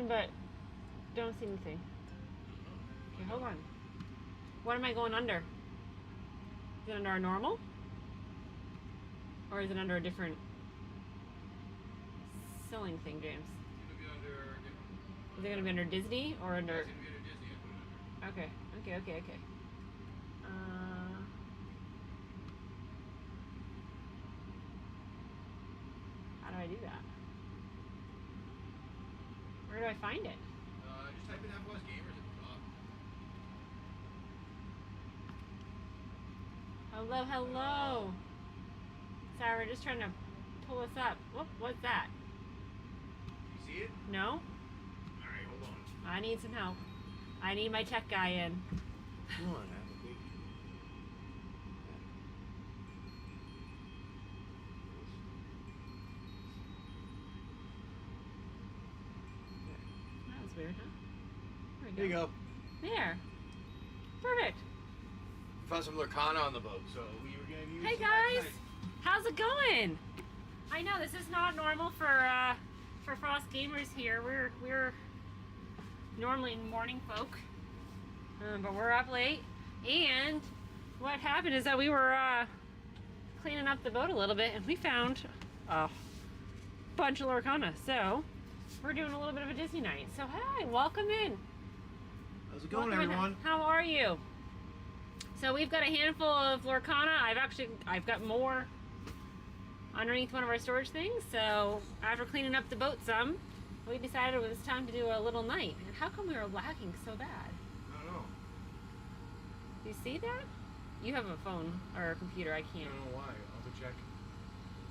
one, but don't see anything. Okay, hold on. What am I going under? Is it under our normal? Or is it under a different selling thing, James? It's gonna be under. Is it gonna be under Disney or under? It's gonna be under Disney. I put it under. Okay. How do I do that? Where do I find it? Just type in FoSGamers at the top. Hello. Sorry, we're just trying to pull this up. Whoop, what's that? You see it? No? Alright, hold on. I need some help. I need my tech guy in. Come on, have a big. That was weird, huh? There you go. There. Perfect. Found some Lorcana on the boat, so we were gonna use. Hey guys, how's it going? I know this is not normal for FoSGamers here. We're normally morning folk, but we're up late. And what happened is that we were cleaning up the boat a little bit, and we found a bunch of Lorcana. So we're doing a little bit of a Disney night. So hi, welcome in. How's it going, everyone? How are you? So we've got a handful of Lorcana. I've got more underneath one of our storage things. So after cleaning up the boat some, we decided it was time to do a little night. And how come we were lagging so bad? I don't know. Do you see that? You have a phone or a computer. I I can't. don't know why. I'll have to check.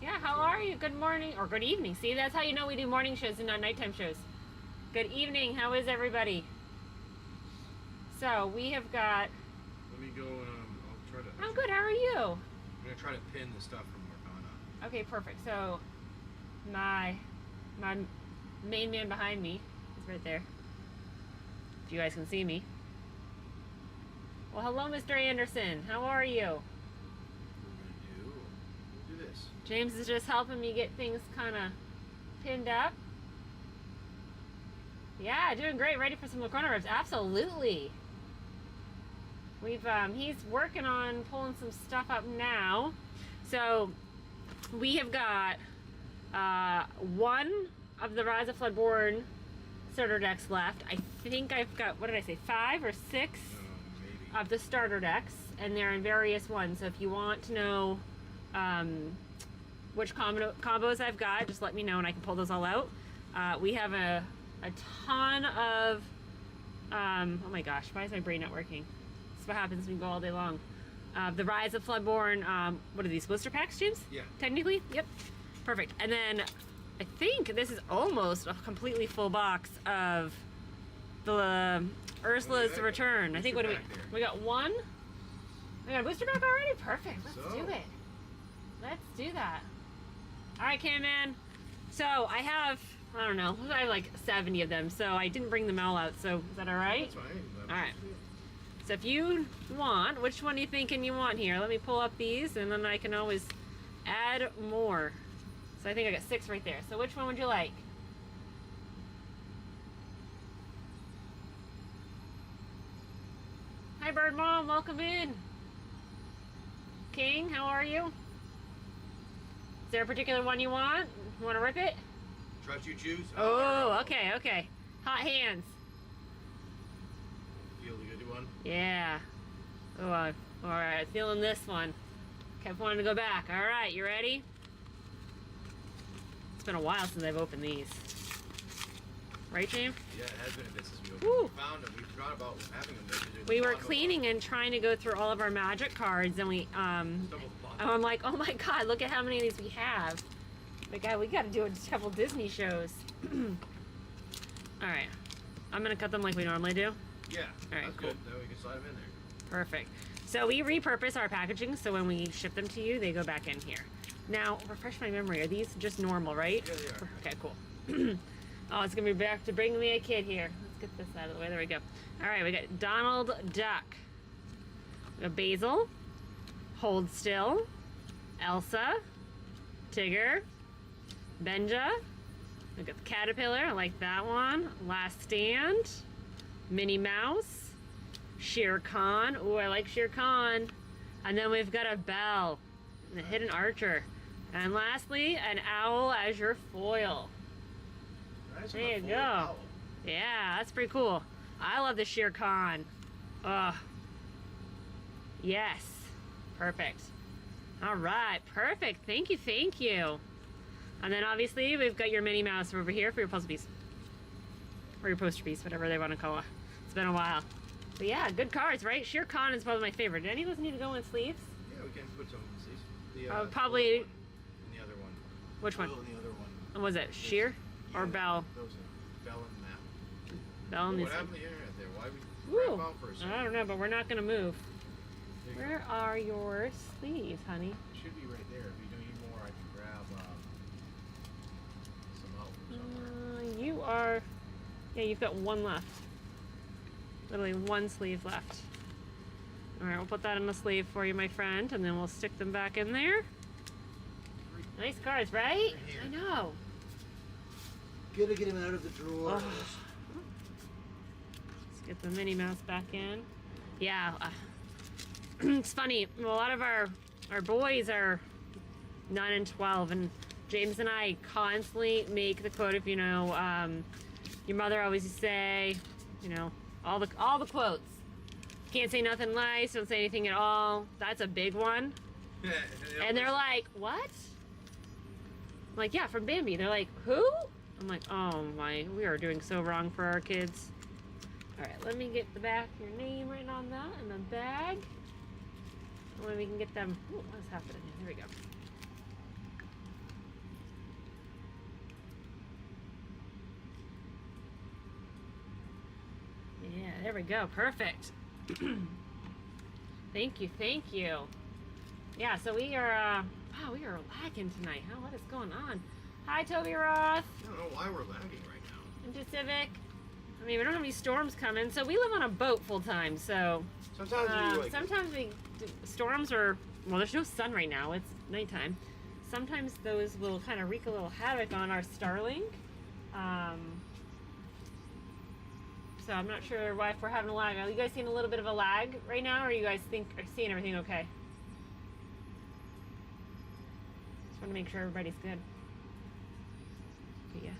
Yeah, how are you? Good morning or good evening. See, that's how you know we do morning shows and not nighttime shows. Good evening. How is everybody? So we have got. Let me go. I'll try to. I'm good. How are you? I'm gonna try to pin the stuff from Lorcana. Okay, perfect. So my main man behind me is right there. If you guys can see me. Well, hello, Mr. Anderson. How are you? We'll do this. James is just helping me get things kind of pinned up. Yeah, doing great. Ready for some Lorcana rips? Absolutely. He's working on pulling some stuff up now. So we have got one of the Rise of Floodborn starter decks left. I think I've got, what did I say, 5 or 6 Maybe. of the starter decks, and they're in various ones. So if you want to know which combos I've got, just let me know and I can pull those all out. We have a ton of, oh my gosh, why is my brain not working? That's what happens when you go all day long. The Rise of Floodborn, what are these, blister packs, James? Yeah. Technically? Yep. Perfect. And then I think this is almost a completely full box of the Ursula's Return. I think, what do we got one? We got a booster pack already? Perfect. Let's do it. Let's do that. All right, Cam Man. So I have, I don't know, I have like 70 of them, so I didn't bring them all out. So is that all right? That's fine. All right. So if you want, which one are you thinking you want here? Let me pull up these, and then I can always add more. So I think I got 6 right there. So which one would you like? Hi, Bird Mom. Welcome in. King, how are you? Is there a particular one you want? You want to rip it? Trust you choose. Oh, okay, okay. Hot hands. Feel the good one. Yeah. Oh, all right. Feeling this one. Kept wanting to go back. All right, you ready? It's been a while since I've opened these. Right, James? Yeah, it has been a bit since we opened. Woo. We found them. We forgot about having them there. We were cleaning and trying to go through all of our magic cards, and we I'm like, oh my god, look at how many of these we have. But God, we got to do a couple Disney shows. All right, I'm gonna cut them like we normally do. Yeah. All right, that's cool. Good. Then we can slide them in there. Perfect. So we repurpose our packaging, so when we ship them to you, they go back in here. Now, refresh my memory. Are these just normal, right? Yeah, they are. Okay, cool. Oh, it's gonna be back to bring me a kid here. Let's get this out of the way. There we go. All right, we got Donald Duck, we got Basil, Hold Still, Elsa, Tigger, Benja, Look at the caterpillar. I like that one. Last Stand. Minnie Mouse. Shere Khan. Oh, I like Shere Khan. And then we've got a bell. The hidden archer. And lastly, an owl as your foil. Nice There you foil go. owl. Yeah, that's pretty cool. I love the Shere Khan. Ugh. Yes. Perfect. All right. Perfect. Thank you. Thank you. And then obviously we've got your Minnie Mouse over here for your puzzle piece. Or your poster piece, whatever they want to call it. It's been a while. But yeah, good cards, right? Shere Khan is probably my favorite. Do any of those need to go in sleeves? Yeah, we can put some in sleeves. Probably. The one and the other one. Which one? And the other one. And was it Sheer or Bell? Those are Bell and Matt. Bell and What these. happened to the internet there? Why we Ooh, crap out for a second? I don't know, but we're not going to move. There you Where go. are your sleeves, honey? It should be right there. If you need more, I can grab some help from somewhere. You are. Yeah, you've got one left. Literally one sleeve left. Alright, we'll put that in the sleeve for you, my friend, and then we'll stick them back in there. Nice cards, right? Right here. I know. Gotta get him out of the drawer. Oh. Let's get the Minnie Mouse back in. Yeah, it's funny. A lot of our boys are 9 and 12, and James and I constantly make the quote of, your mother always used to say, all the quotes. Can't say nothing nice, don't say anything at all. That's a big one. And they're like, what? I'm like, yeah, from Bambi. They're like, who? I'm like, oh my, we are doing so wrong for our kids. All right, let me get the back, your name written on that in the bag. And then we can get them, ooh, what's happening here? There we go. Yeah, there we go, perfect. Thank you, thank you. Yeah, so we are, wow, we are lagging tonight, huh? What is going on? Hi, Toby Roth. I don't know why we're lagging right now. Into Civic. I mean, we don't have any storms coming, so we live on a boat full time, so Sometimes storms are, well, there's no sun right now, it's nighttime. Sometimes those will kind of wreak a little havoc on our Starlink. So I'm not sure why if we're having a lag. Are you guys seeing a little bit of a lag right now, or you guys are seeing everything okay? Just want to make sure everybody's good. But yeah.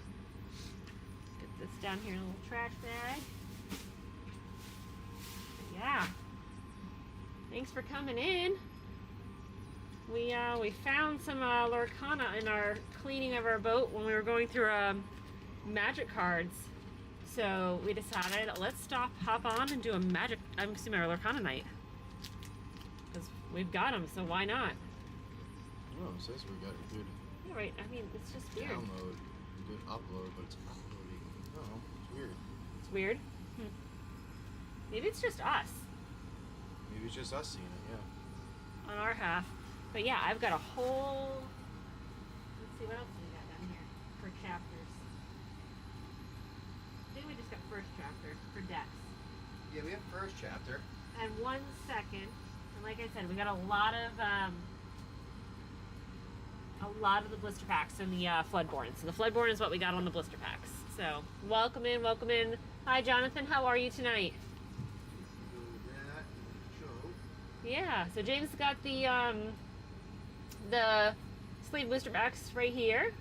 Get this down here in a little trash bag. But yeah. Thanks for coming in. We found some Lorcana in our cleaning of our boat when we were going through magic cards. So we decided, let's hop on and do a magic, I'm assuming our Lorcana night. Because we've got them, so why not? Oh, it says we got a good Yeah, right, I mean, it's just weird. download, a good upload, but it's uploading. Oh, it's weird. It's weird. Maybe it's just us Maybe it's just us seeing it, yeah. on our half. But yeah, I've got a whole, let's see, what else do we got down here for chapters? I think we just got first chapter for decks. Yeah, we have first chapter. And 1 second, and like I said, we got a lot of the blister packs and the Floodborn. So the Floodborn is what we got on the blister packs. So welcome in, welcome in. Hi Jonathan, how are you tonight? Do that and show. Yeah, so James got the sleeve blister packs right here.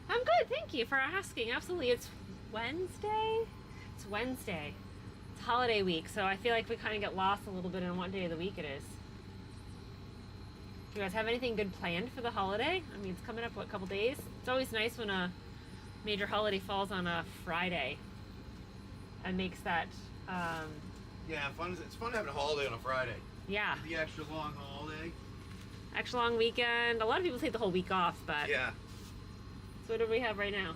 I'm good, thank you for asking. Absolutely, it's Wednesday. It's Wednesday. It's holiday week, so I feel like we kind of get lost a little bit in what day of the week it is. Do you guys have anything good planned for the holiday? I mean, it's coming up, what, a couple days? It's always nice when a major holiday falls on a Friday and makes that, Yeah, it's fun having a holiday on a Friday. yeah, The extra long holiday. extra long weekend. A lot of people take the whole week off, but... Yeah. So what do we have right now?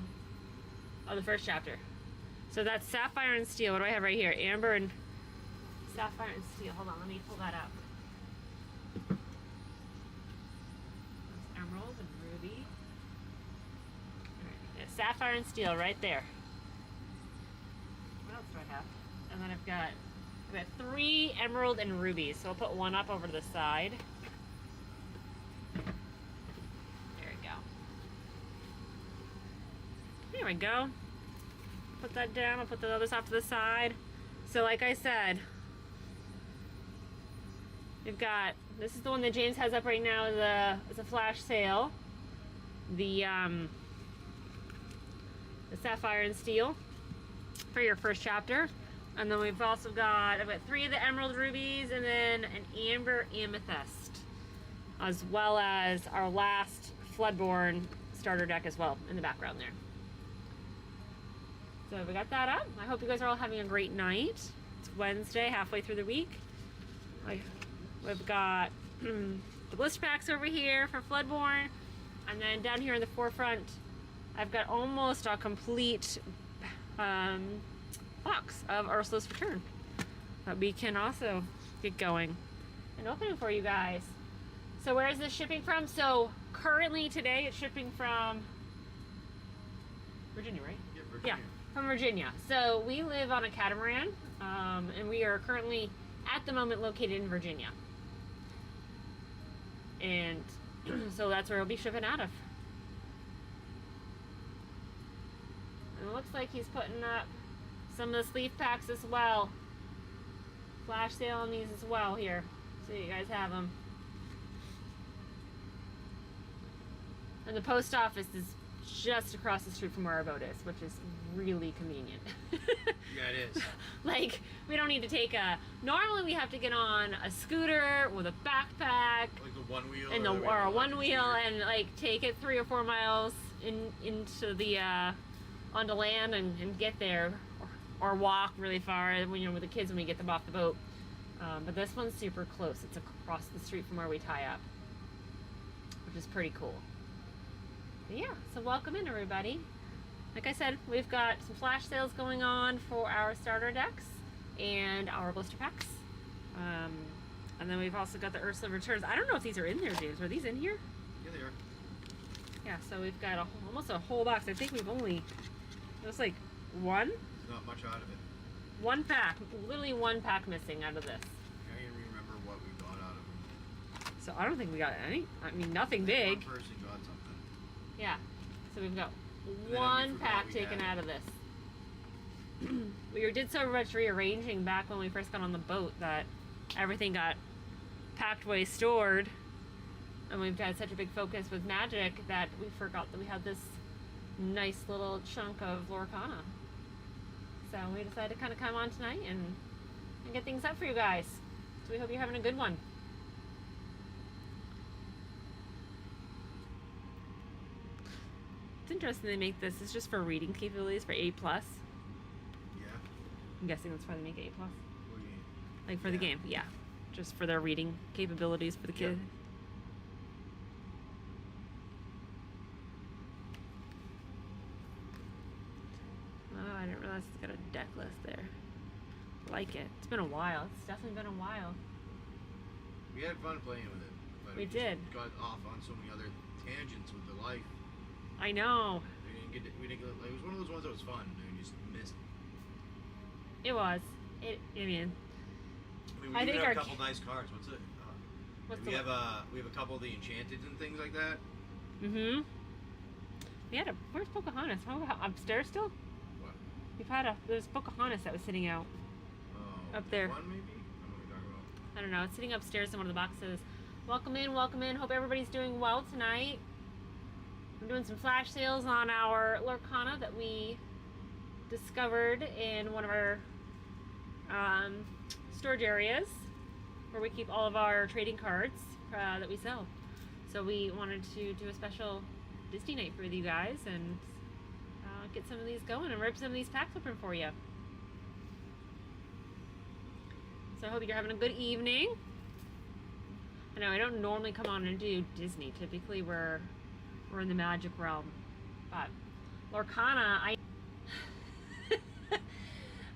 Oh, the first chapter. So that's Sapphire and Steel. What do I have right here? Amber and Sapphire and Steel. Hold on, let me pull that up. That's Emerald and Ruby. All right. Yeah, Sapphire and Steel right there. What else do I have? And then I've got 3 Emerald and Rubies. So I'll put one up over to the side. There we go. There we go. Put that down. I'll put the others off to the side. So like I said, we've got, this is the one that James has up right now as a flash sale. The Sapphire and Steel for your first chapter. And then we've also got, I've got 3 of the Emerald Rubies and then an Amber Amethyst, as well as our last Floodborn starter deck as well in the background there. So we got that up. I hope you guys are all having a great night. It's Wednesday, halfway through the week. We've got the blister packs over here for Floodborn. And then down here in the forefront, I've got almost a complete box of Ursula's Return that we can also get going and opening for you guys. So where is this shipping from? So currently today it's shipping from Virginia, right? Yeah, Virginia. Yeah, from Virginia. So we live on a catamaran, and we are currently at the moment located in Virginia. And so that's where we'll be shipping out of. And it looks like he's putting up some of the sleeve packs as well. Flash sale on these as well here. So you guys have them. And the post office is just across the street from where our boat is, which is really convenient. Yeah, it is. Like, we don't need to take normally we have to get on a scooter with a backpack. Like the one wheel. And or a one wheel and like take it 3 or 4 miles into the, onto land and get there. Or walk really far when with the kids when we get them off the boat. But this one's super close. It's across the street from where we tie up, which is pretty cool. But yeah, so welcome in everybody. Like I said, we've got some flash sales going on for our starter decks and our blister packs. And then we've also got the Ursula Returns. I don't know if these are in there, James. Are these in here? Yeah, they are. Yeah, so we've got almost a whole box. I think we've only, it was like one? There's not much out of it. One pack, literally one pack missing out of this. I can't even remember what we got out of them. So I don't think we got any. I mean, nothing big. One person got something. Yeah. So we've got then one we forgot pack we taken had out of this. We did so much rearranging back when we first got on the boat that everything got packed away, stored, and we've had such a big focus with Magic that we forgot that we had this nice little chunk of Lorcana. So we decided to kind of come on tonight and get things up for you guys. So we hope you're having a good one. It's interesting they make this. It's just for reading capabilities for A+. Yeah. I'm guessing that's why they make it A+. What do you mean? Like for the game, yeah. Just for their reading capabilities for the kid. Oh, I didn't realize it's got a deck list there. Like it. It's been a while. It's definitely been a while. We had fun playing with it. But We just did. got off on so many other tangents with the life. I know. We didn't get, it was one of those ones that was fun, and we just missed. It was. I mean, We I even think have our a couple nice cards. What's it? what's we have a couple of the Enchanted and things like that. Mm-hmm. We had where's Pocahontas? Upstairs still? What? We've had there's Pocahontas that was sitting out. Oh, Up there. One maybe? I don't know what you're talking about. I don't know. It's sitting upstairs in one of the boxes. Welcome in, welcome in. Hope everybody's doing well tonight. I'm doing some flash sales on our Lorcana that we discovered in one of our storage areas where we keep all of our trading cards that we sell. So we wanted to do a special Disney night for you guys and get some of these going and rip some of these packs open for you. So I hope you're having a good evening. I know I don't normally come on and do Disney. Typically we're in the Magic realm. But Lorcana,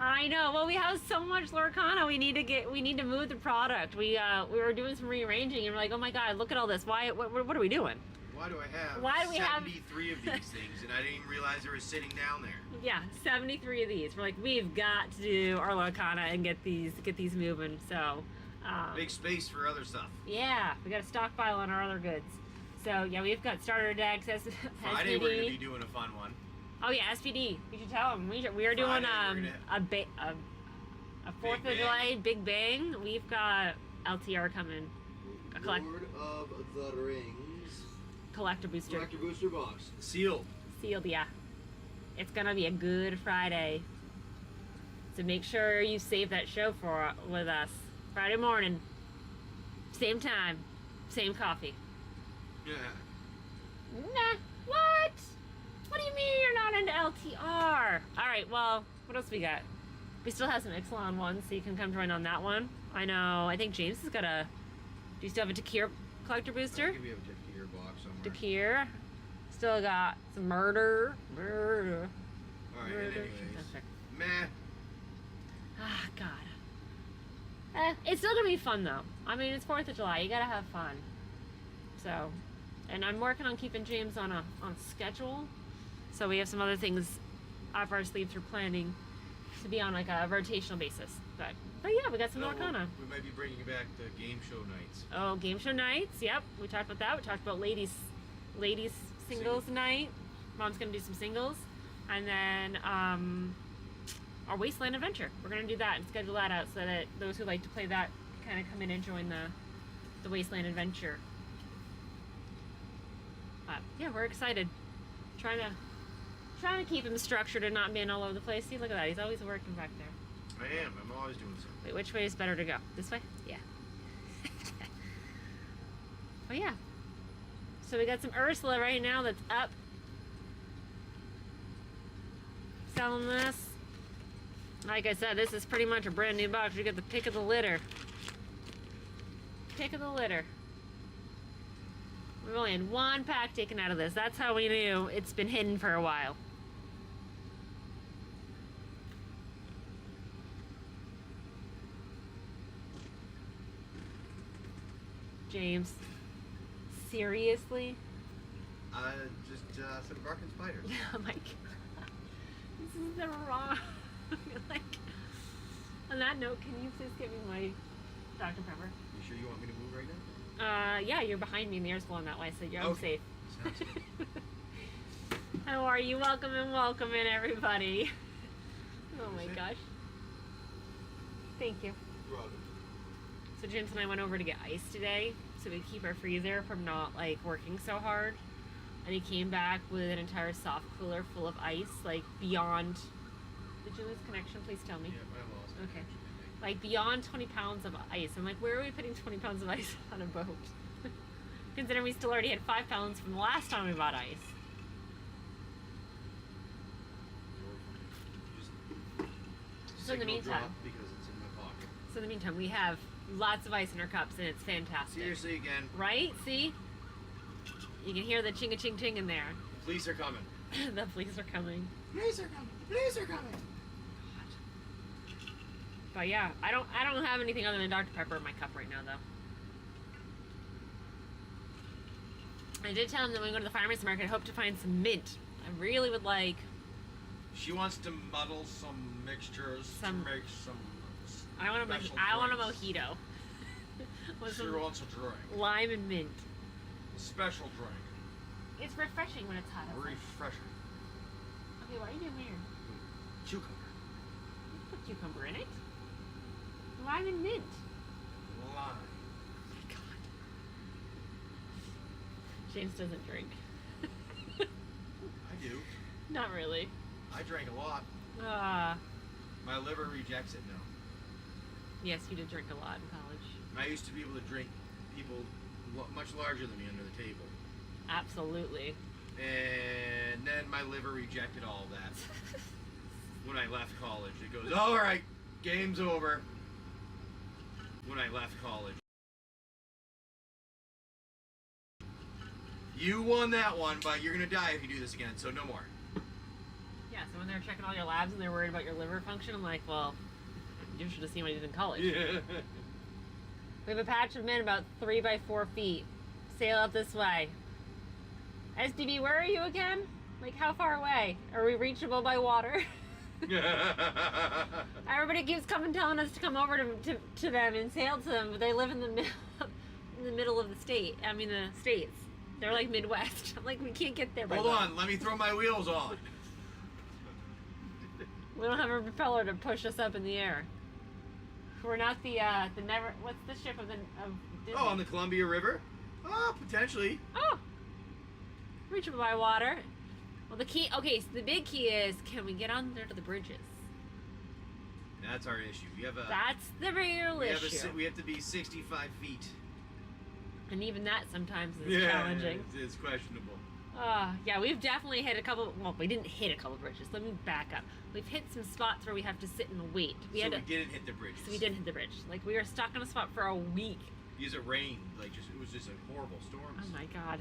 I know. Well, we have so much Lorcana. We need to move the product. We were doing some rearranging and we're like, oh my god, look at all this. What are we doing? Why do I Why have do we have 73 of these things and I didn't even realize they were sitting down there? Yeah, 73 of these. We're like, we've got to do our Lorcana and get these moving. So big space for other stuff. yeah, we got a stockpile on our other goods. So yeah, we've got starter decks. Friday we're gonna be doing a fun one. Oh yeah, SPD. You should tell them. We are doing Friday, a 4th of July Big Bang. We've got LTR coming. Lord of the Rings. Collector booster. Collector booster box. Sealed. Sealed, yeah. It's gonna be a good Friday. So make sure you save that show with us. Friday morning. Same time. Same coffee. Yeah. Nah. What? What do you mean you're not into LTR? Alright, well, what else we got? We still have some Ixalan ones, so you can come join on that one. I know, I think James has got a... Do you still have a Takir collector booster? I think we have a Takir box somewhere. Takir. Still got some Murder. Alright, anyways. Meh. Ah, God. It's still gonna be fun, though. I mean, it's 4th of July. You gotta have fun. So... And I'm working on keeping James on schedule. So we have some other things up our sleeves for planning to be on like a rotational basis. But yeah, we got some Lorcana. We might be bringing back the game show nights. Oh, game show nights. Yep, we talked about that. We talked about ladies singles night. Mom's gonna do some singles, and then our Wasteland Adventure. We're gonna do that and schedule that out so that those who like to play that can kind of come in and join the Wasteland Adventure. Yeah, we're excited. Trying to keep him structured and not being all over the place. See, look at that. He's always working back there. I am. I'm always doing something. Wait, which way is better to go? This way? Yeah. Oh, yeah. So we got some Ursula right now that's up. Selling this. Like I said, this is pretty much a brand new box. You get the pick of the litter. Pick of the litter. We've only had one pack taken out of this. That's how we knew it's been hidden for a while. James, seriously? Just some barking spiders. Oh my God. This is the wrong... like, on that note, can you please give me my Dr. Pepper? You sure you want me to move right now? Yeah, you're behind me and the air's blowing that way, so you're safe. Sounds good. How are you? Welcome in, everybody. Oh my gosh. Thank you. You're welcome. So James and I went over to get ice today, so we keep our freezer from not, like, working so hard. And he came back with an entire soft cooler full of ice, like, beyond... Did you lose connection? Please tell me. Yeah, I lost Okay. connection, I think. Like, beyond 20 pounds of ice. I'm like, where are we putting 20 pounds of ice on a boat? Considering we still already had 5 pounds from the last time we bought ice. So in the meantime... Because it's in my pocket. So in the meantime, we have lots of ice in our cups, and it's fantastic. Seriously again. Right? See? You can hear the ching-a-ching-ching in there. The police are coming. The police are coming. Police are coming. Police are coming. But yeah, I don't have anything other than Dr. Pepper in my cup right now, though. I did tell him that when we go to the farmer's market, I hope to find some mint. I really would like... She wants to muddle some mixtures to make some I want a mojito. With she some wants a drink. lime and mint. A special drink. It's refreshing when it's hot outside. Refreshing. Okay, why are you doing weird? Cucumber. You put cucumber in it. Lime and mint. Lime. Oh my God. James doesn't drink. I do. Not really. I drank a lot. Ah. My liver rejects it now. Yes, you did drink a lot in college. I used to be able to drink people much larger than me under the table. Absolutely. And then my liver rejected all of that. When I left college, it goes, all right, game's over. When I left college. You won that one, but you're going to die if you do this again, so no more. Yeah, so when they're checking all your labs and they're worried about your liver function, I'm like, well, you should have seen what you did in college. Yeah. We have a patch of mint about 3 by 4 feet. Sail up this way. SDB, where are you again? Like, how far away? Are we reachable by water? Everybody keeps coming telling us to come over to them and sail to them, but they live in the middle of the state. I mean, the states. They're like Midwest. I'm like, we can't get there by Hold on, let me throw my wheels on. We don't have a propeller to push us up in the air. We're not the never. What's the ship of Disney? Oh, on the Columbia River? Oh, potentially. Oh, reachable by water. Well, the key. Okay, so the big key is, can we get on there to the bridges? That's our issue. We have a. That's the real issue. We have to be 65 feet. And even that sometimes is challenging. It's questionable. Yeah, we've definitely hit a couple. Well, we didn't hit a couple bridges. Let me back up. We've hit some spots where we have to sit and wait. We didn't hit the bridges. So we didn't hit the bridge. Like, we were stuck on a spot for a week. Because it rained. Like, it was just a horrible storm. Oh my god.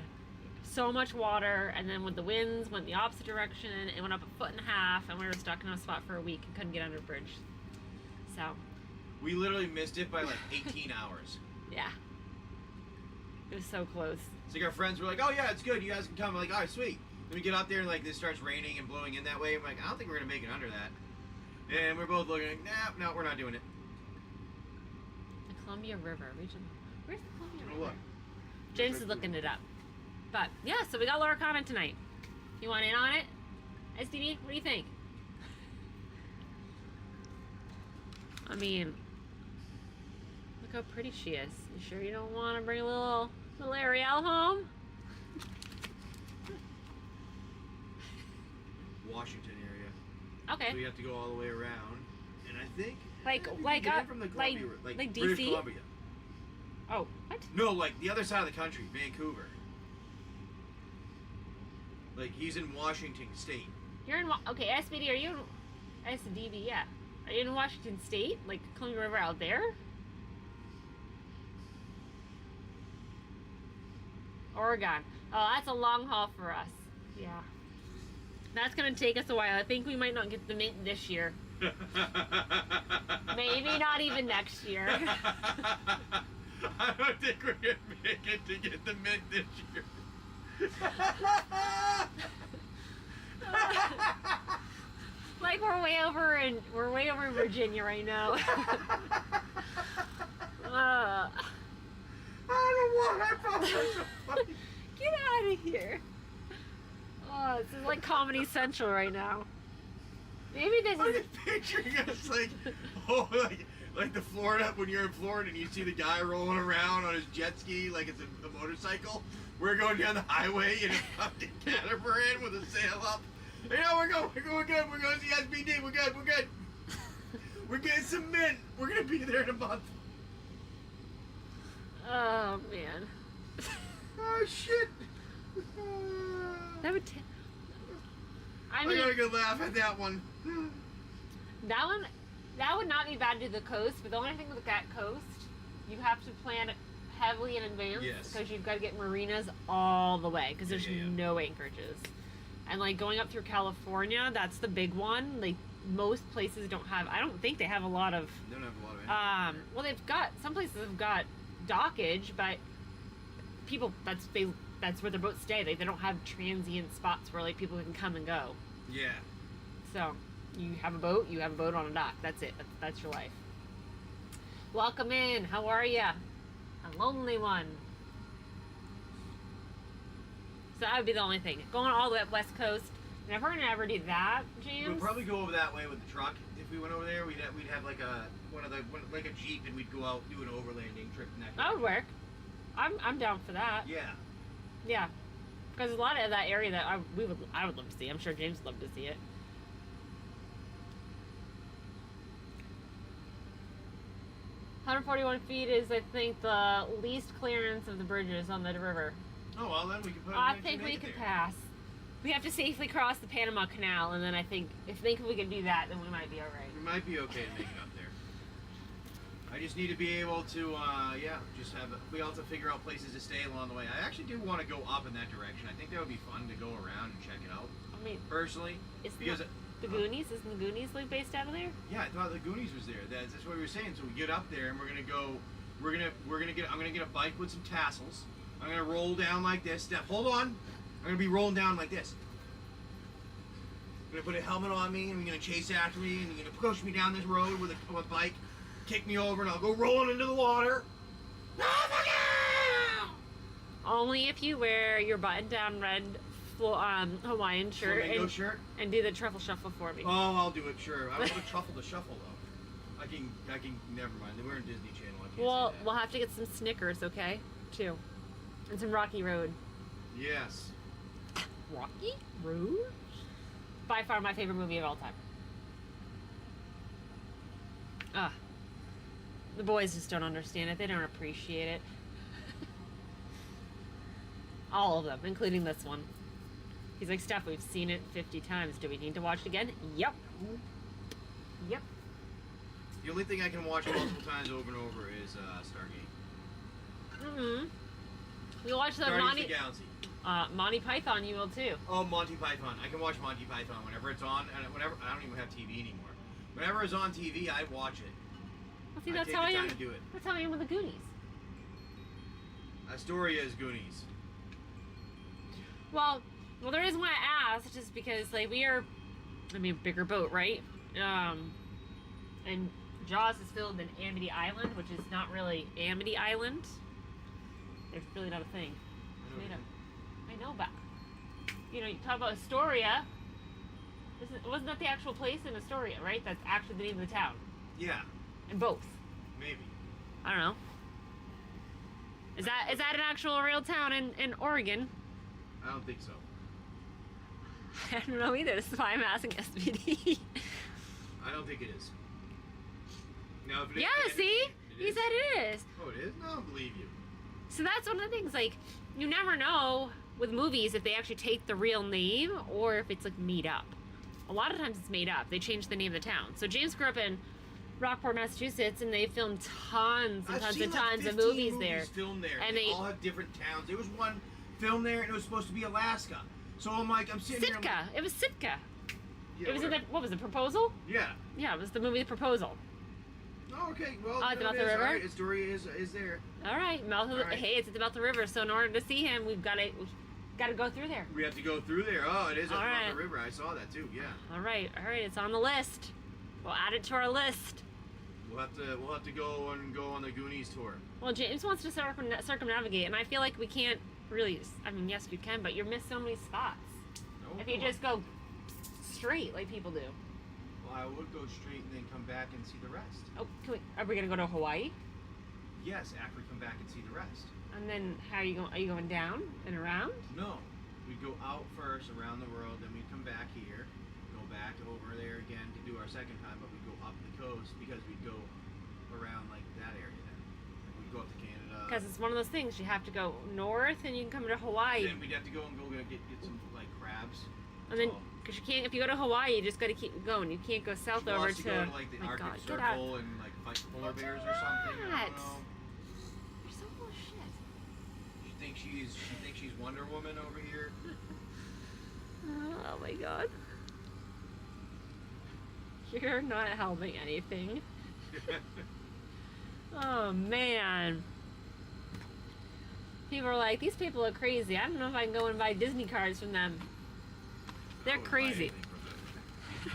So much water, and then when the winds went the opposite direction, it went up 1.5 feet, and we were stuck in a spot for a week and couldn't get under a bridge. So. We literally missed it by like 18 hours. Yeah. It was so close. It's like our friends were like, oh yeah, it's good, you guys can come. I'm like, all right, sweet. Then we get out there and like this starts raining and blowing in that way. I'm like, I don't think we're gonna make it under that. And we're both looking like, no, we're not doing it. The Columbia River region. Where's the Columbia River? Look. James is looking it up. But yeah, so we got Lorcana tonight. You want in on it? SDB, what do you think? I mean, look how pretty she is. You sure you don't want to bring a little Ariel home? Washington area. Okay. So we have to go all the way around, and I think like get in from the Columbia, like British DC? Columbia. Oh, what? No, like the other side of the country, Vancouver. Like he's in Washington State. You're in okay, SBD. Are you in SDB? Yeah. Are you in Washington State? Like Columbia River out there? Oregon. Oh, that's a long haul for us. Yeah. That's gonna take us a while. I think we might not get the mint this year. Maybe not even next year. I don't think we're gonna make it to get the mint this year. Like we're way over in Virginia right now. I don't want. I found that so funny. Get out of here. Oh, this is like Comedy Central right now. Maybe this I'm is. just picturing us like the Florida, when you're in Florida and you see the guy rolling around on his jet ski like it's a motorcycle. We're going down the highway in a fucking catamaran with a sail up. Hey, no, we're going good. We're going to the SBD. We're good. We're getting some mint. We're going to be there in a month. Oh, man. Oh, shit. That would. I mean, I got a good laugh at that one. That would not be bad to the coast, but the only thing with that coast, you have to plan heavily in advance. Yes. Because you've got to get marinas all the way, because there's Yeah. no anchorages. And like going up through California, that's the big one. Like most places don't have. I don't think they have a lot of. They don't have a lot of Well, they've got some places have got dockage, but people that's where their boats stay. They don't have transient spots where like people can come and go. Yeah. So you have a boat on a dock. That's it. That's your life. Welcome in. How are ya? A lonely one. So that would be the only thing. Going all the way up West Coast. And if we're gonna ever do that, James. We'd probably go over that way with the truck. If we went over there, we'd have like a Jeep, and we'd go out do an overlanding trip. That would work. I'm down for that. Yeah. Yeah. Because a lot of that area that I would love to see. I'm sure James would love to see it. "141 feet is, I think, the least clearance of the bridges on the river." Oh, well, then we can put I think we could pass. We have to safely cross the Panama Canal, and then I think if we can do that, then we might be alright. We might be okay to make it up there. I just need to be able to, we also figure out places to stay along the way. I actually do want to go up in that direction. I think that would be fun to go around and check it out. I mean, personally, because the Goonies, isn't the Goonies like based out of there? Yeah, I thought the Goonies was there. That's what we were saying. So we get up there and I'm gonna get a bike with some tassels. I'm gonna roll down like this. Now, hold on. I'm gonna be rolling down like this. I'm gonna put a helmet on me, and you're gonna chase after me, and you're gonna push me down this road with a bike, kick me over, and I'll go rolling into the water. Only if you wear your button-down red full Hawaiian shirt Flamingo shirt? and do the truffle shuffle for me. Oh, I'll do it. Sure. I don't want to truffle the shuffle though. I can. Never mind. We're in Disney Channel. I can't Well, say that. we'll have to get some Snickers, okay? Too, and some Rocky Road. Yes. Rocky Road? By far my favorite movie of all time. The boys just don't understand it. They don't appreciate it. All of them, including this one. He's like, Steph, we've seen it 50 times. Do we need to watch it again? Yep. Yep. The only thing I can watch multiple times over and over is Stargate. Mm-hmm. You watch the Guardians of the Galaxy. Monty Python, you will too. Oh, Monty Python. I can watch Monty Python whenever it's on, and whenever I don't even have TV anymore. Whenever it's on TV, I watch it. Well, see, I that's take how the I time am. to do it. That's how I am with the Goonies. Astoria is Goonies. Well, the reason why I asked is because, like, we are, I mean, bigger boat, right? And Jaws is filmed in Amity Island, which is not really Amity Island. It's really not a thing. It's made up. I know, but, you know, you talk about Astoria. Wasn't that the actual place in Astoria, right? That's actually the name of the town. Yeah. In both. Maybe. I don't know. Is that an actual real town in Oregon? I don't think so. I don't know either. This is why I'm asking SPD. I don't think it is. Now, if it is, Yeah, then see? it He is. said it is. Oh, it is? No, I don't believe you. So that's one of the things, like, you never know with movies if they actually take the real name or if it's, like, made up. A lot of times it's made up. They change the name of the town. So James grew up in Rockport, Massachusetts, and they filmed tons and I've tons seen and like tons of 15 movies there. filmed there. And they they- all have different towns. There was one filmed there, and it was supposed to be Alaska. So I'm sitting there. Sitka. It was Sitka. Yeah, It was in the, whatever. what was it, Proposal? Yeah. Yeah, it was the movie The Proposal. Oh, okay. Well, At the there mouth it of the is. river? All right, his story is there. All right, mouth of the, All right. hey, it's at the mouth of the river. So in order to see him, we've got to go through there. We have to go through there. Oh, it is at All the mouth right. of the river. I saw that too. Yeah. All right, it's on the list. We'll add it to our list. We'll have to go on the Goonies tour. Well, James wants to circumnavigate, and I feel like we can't really. I mean, yes, you can, but you're missing so many spots. No, If you just go straight like people do. Well, I would go straight and then come back and see the rest. Oh, are we gonna go to Hawaii? Yes, after we come back and see the rest. And then how are you going? Are you going down and around? No, we'd go out first around the world, then we'd come back here, go back over there again to do our second time, but we'd go up the coast because we'd go around like that area then. Like we'd go up to Canada. Because it's one of those things. You have to go north, and you can come to Hawaii. Then we'd have to go and get some like crabs. And then, So, because you can't, if you go to Hawaii, you just got to keep going. You can't go south she over wants to go to like the my Arctic God, get out. Circle and like fight polar bears or something. I What? don't know. You're so full of shit. She thinks she's Wonder Woman over here. Oh my God. You're not helping anything. Oh man. People are like, these people are crazy. I don't know if I can go and buy Disney cards from them. They're I wouldn't buy crazy. anything from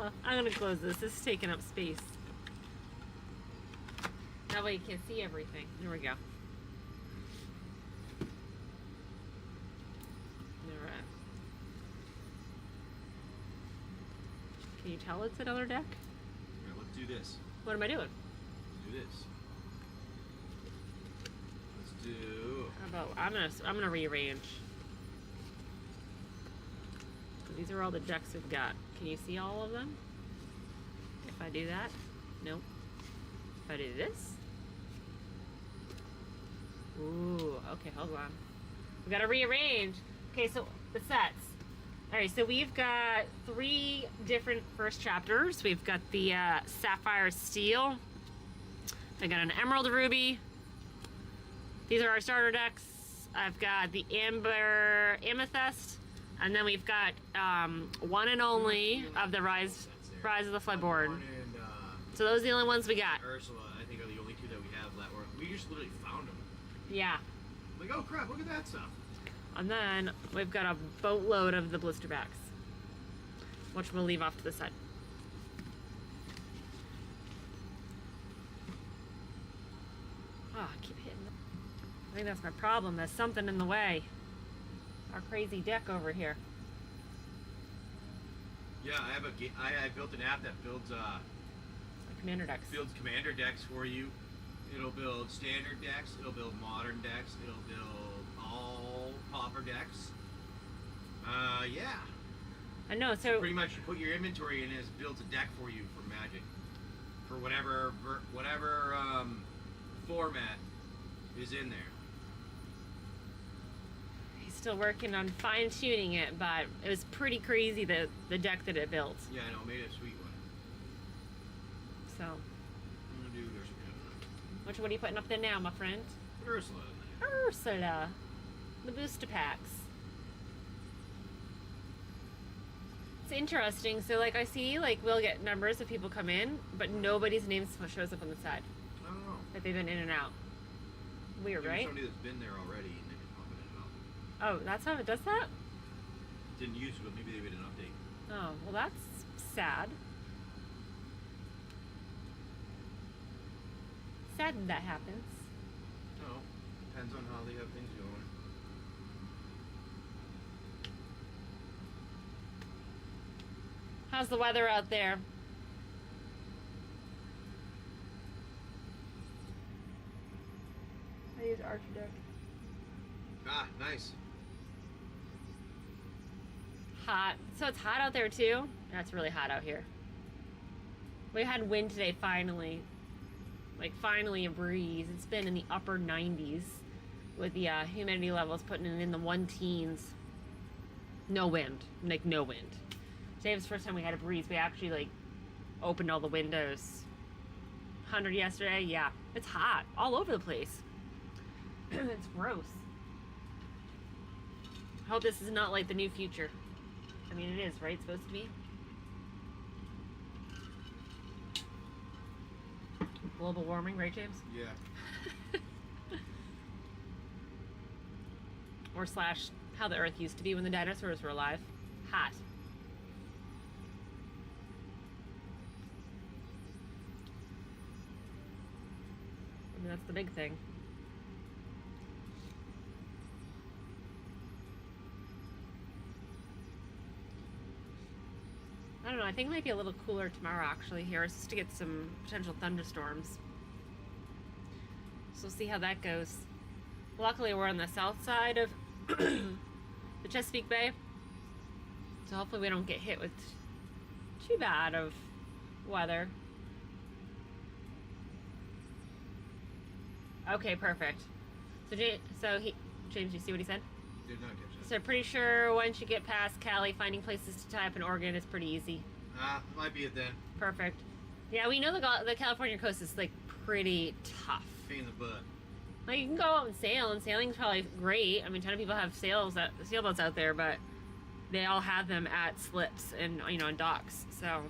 them. I'm gonna close this. This is taking up space. That way you can see everything. There we go. Alright. Can you tell it's another deck? Alright, let's do this. What am I doing? Let's do this. Let's do. How about I'm gonna rearrange. These are all the decks we've got. Can you see all of them? If I do that? Nope. If I do this? Ooh, okay, hold on. We gotta rearrange. Okay, so the sets. Alright, so we've got 3 different first chapters. We've got the Sapphire Steel. I got an Emerald Ruby. These are our starter decks. I've got the Amber Amethyst. And then we've got one and only of the Rise of the Floodborn. And So those are the only ones we got. Ursula, I think, are the only 2 that we have that were. We just literally found them. Yeah. Like, oh crap, look at that stuff. And then we've got a boatload of the blister backs, which we'll leave off to the side. Oh, I keep hitting them. think that's my problem. There's something in the way. Our crazy deck over here. Yeah, I built an app that builds Commander decks. builds commander decks for you. It'll build standard decks. It'll build modern decks. It'll build all pauper decks. Yeah. I know. So Pretty much, you put your inventory in, and it builds a deck for you for Magic, for whatever format is in there. he's still working on fine tuning it, but it was pretty crazy the deck that it built. Yeah, I know. Made a sweet one. So, I'm gonna do what are you putting up there now, my friend? Ursula. Ursula, the booster packs. It's interesting. So, like, I see, like, we'll get numbers of people come in, but nobody's name shows up on the side. I don't know. Like, they've been in and out. Weird, Maybe right? somebody that's been there already and they just pop it in and Oh, out. that's how it does that? Didn't use it, but maybe they made an update. Oh, well, that's sad. Sad when that happens. No, depends on how they have things going. How's the weather out there? I use Archer deck. Ah, nice. Hot. So it's hot out there too? Yeah, it's really hot out here. We had wind today finally. Like finally a breeze. It's been in the upper 90s with the humidity levels putting it in the 1 teens. No wind. Like no wind. Today was the first time we had a breeze. We actually like opened all the windows. 100 yesterday. Yeah. It's hot all over the place. It's gross. I hope this is not like the new future. I mean, it is, right? It's supposed to be. Global warming, right, James? Yeah. Or slash how the Earth used to be when the dinosaurs were alive. Hot. I mean, that's the big thing. I don't know, I think it might be a little cooler tomorrow actually here, just to get some potential thunderstorms. So we'll see how that goes. Luckily we're on the south side of the Chesapeake Bay, so hopefully we don't get hit with too bad of weather. Okay, perfect. So James, you see what he said? Did not catch that. So pretty sure once you get past Cali, finding places to tie up in Oregon is pretty easy. Might be it then. Perfect. Yeah, we know the California coast is like pretty tough. Pain in the butt. Like you can go out and sail, and sailing's probably great. I mean, a ton of people have sailboats out there, but they all have them at slips and on docks. So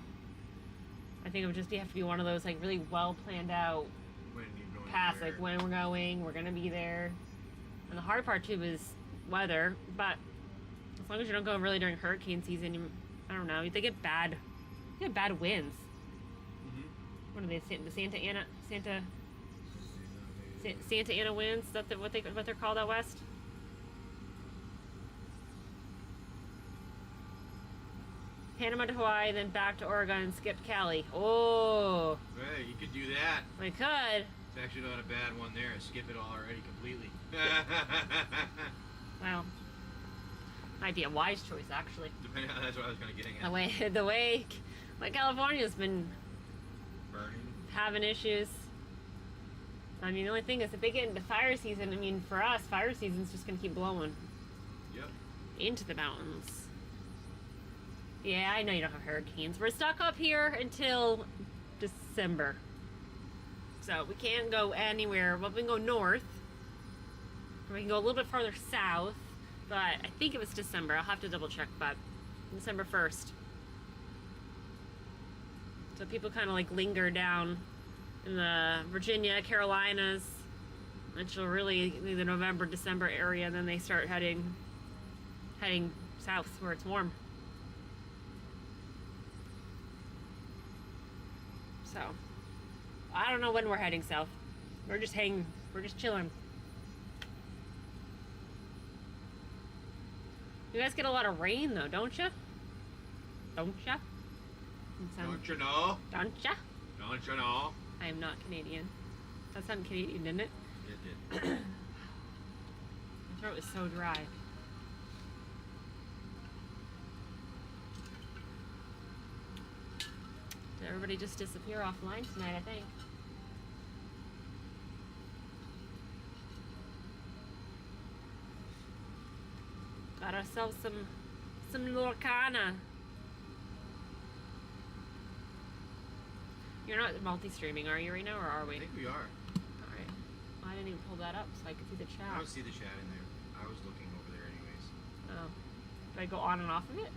I think it would just have to be one of those like really well planned out When you're going paths, where. like when we're going, we're gonna be there. And the hard part too is weather, but as long as you don't go really during hurricane season, I don't know, they get bad winds. Mm-hmm. What are they? The Santa Ana winds? Is that what they're called out west? Panama to Hawaii, then back to Oregon and skip Cali. Oh, Hey, you could do that. we could. It's actually not a bad one there. Skip it already completely. Well, might be a wise choice actually. Depending on, that's what I was kind of getting at. The way California's been Burning. having issues. I mean, the only thing is if they get into fire season, I mean, for us, fire season's just gonna keep blowing Yep. into the mountains. Yeah, I know you don't have hurricanes. We're stuck up here until December. So we can't go anywhere. Well, we can go north. Or we can go a little bit farther south. But I think it was December. I'll have to double check, but December 1st. So people kind of like linger down in the Virginia, Carolinas, until really the November, December area, and then they start heading south where it's warm. So, I don't know when we're heading south. We're just chilling. You guys get a lot of rain though, don't you? Don't ya? Don't you know? Don't ya? Don't you know? I am not Canadian. That sounded Canadian, didn't it? It did. My throat is so dry. Did everybody just disappear offline tonight, I think? Got ourselves some Lorcana. You're not multi-streaming, are you right now, or are we? I think we are. Alright. Well, I didn't even pull that up so I could see the chat. I don't see the chat in there. I was looking over there anyways. Oh. Do I go on and off of it?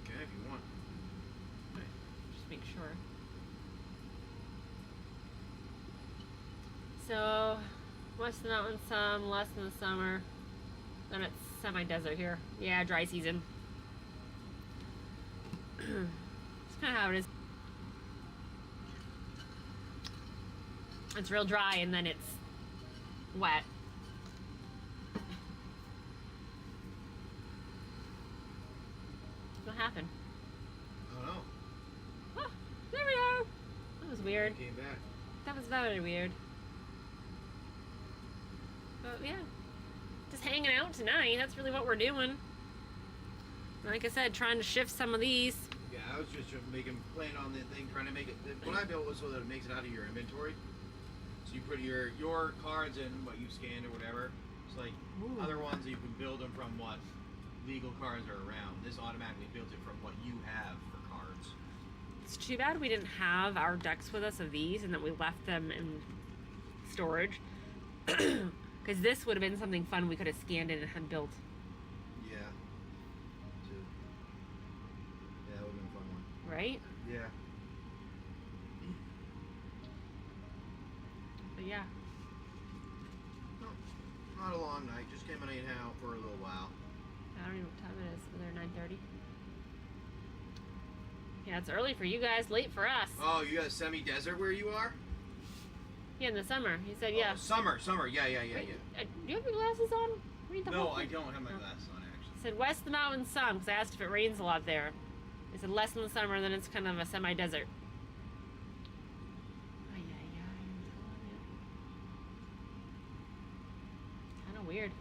Okay, if you want. Okay. Just make sure. So, west of the mountain some, less in the summer. Then it's semi-desert here. Yeah, dry season. It's kind of how it is. It's real dry and then it's wet. What happened? I don't know. Oh, there we are. That was weird. It came back. That was very weird. But yeah, just hanging out tonight. That's really what we're doing. Like I said, trying to shift some of these. Yeah, I was just playing on the thing, trying to make it. What I built was so that it makes it out of your inventory. So you put your cards in what you scanned or whatever. It's like Ooh. other ones you can build them from what legal cards are around. This automatically built it from what you have for cards. It's too bad we didn't have our decks with us of these and that we left them in storage. Because this would have been something fun we could have scanned in and had built. Yeah. Too. Yeah, that would have been a fun one. Right? Yeah. But yeah. No, not a long night. Just came in and out for a little while. I don't even know what time it is. Either 9:30. Yeah, it's early for you guys, late for us. Oh, you got a semi-desert where you are? Yeah, in the summer. He said, yeah. Oh, summer. Yeah. Wait, do you have your glasses on? Read the No, whole I thing. don't have my glasses on actually. He said west of the mountain some, because I asked if it rains a lot there. He said less in the summer, then it's kind of a semi-desert. Ay, ay, ay, I'm telling you. Kind of weird.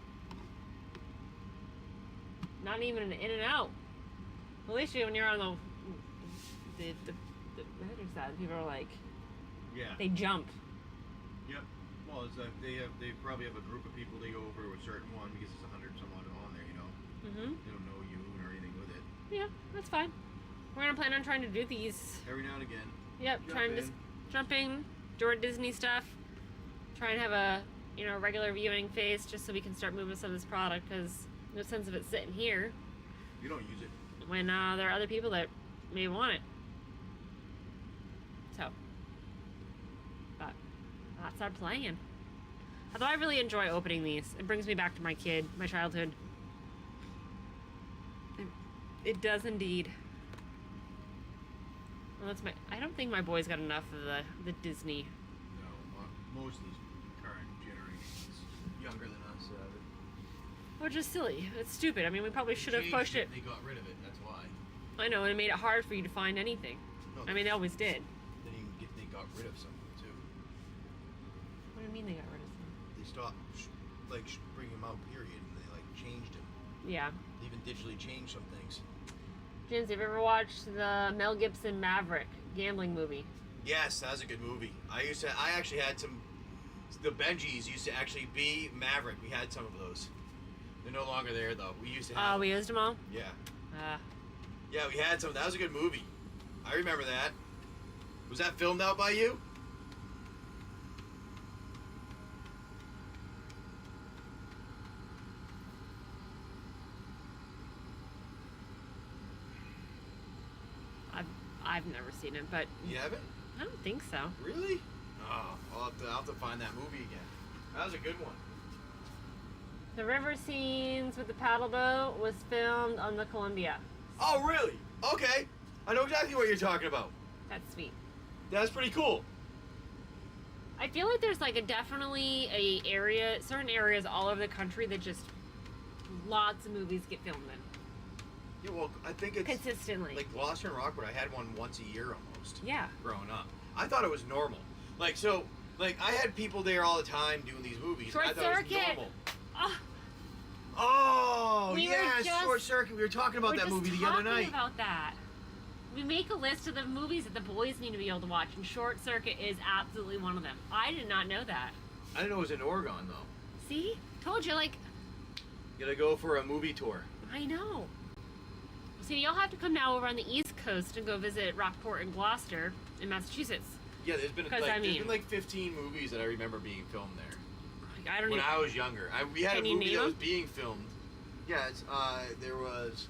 Not even an in and out. At least when you're on the header side, people are like, Yeah. they jump. Yep. Well, it's they probably have a group of people they go over to a certain one because it's 100 someone on there, you know. Mm-hmm. They don't know you or anything with it. Yeah, that's fine. We're gonna plan on trying to do these. Every now and again. Yep, trying to just jumping, Jordan Disney stuff. Try and have a regular viewing phase just so we can start moving some of this product because no sense of it sitting here You don't use it. when there are other people that may want it. So, but that's our plan. Although I really enjoy opening these. It brings me back to my childhood. It does indeed. Well, I don't think my boys got enough of the Disney. No, most of these current generations younger than us have it. Which is silly. It's stupid. I mean, we probably should have pushed it. They got rid of it. That's why. I know, and it made it hard for you to find anything. No, I mean, they always did. They got rid of something too. What do you mean they got rid of some? They stopped bringing them out. Period. And they changed them. Yeah. They even digitally changed some things. James, have you ever watched the Mel Gibson Maverick gambling movie? Yes, that was a good movie. I actually had some. The Benjis used to actually be Maverick. We had some of those. They're no longer there though. We used to have. Oh, we used them all? Yeah. Ah. Yeah, we had some. That was a good movie. I remember that. Was that filmed out by you? I've never seen it, but You haven't? I don't think so. Really? Oh, I'll have to find that movie again. That was a good one. The river scenes with the paddle boat was filmed on the Columbia. Oh, really? Okay. I know exactly what you're talking about. That's sweet. That's pretty cool. I feel like there's certain areas all over the country that just lots of movies get filmed in. Yeah, well, I think it's consistently. like Gloucester and Rockwood. I had one once a year almost. Yeah. Growing up, I thought it was normal. Like so, like I had people there all the time doing these movies. Short and I thought Circuit. It was normal. Oh, Oh, We were yes, just- Short Circuit. We were talking about that movie the other night. About that. We make a list of the movies that the boys need to be able to watch, and Short Circuit is absolutely one of them. I did not know that. I didn't know it was in Oregon though. See? Told you, like, You gotta go for a movie tour. I know. See, you'll have to come now over on the East Coast and go visit Rockport and Gloucester in Massachusetts. Yeah, there's been 'Cause, like, I mean- there's been like 15 movies that I remember being filmed there. I don't When even. I was younger, we had Can a you movie name that was them? being filmed. Yeah, it's there was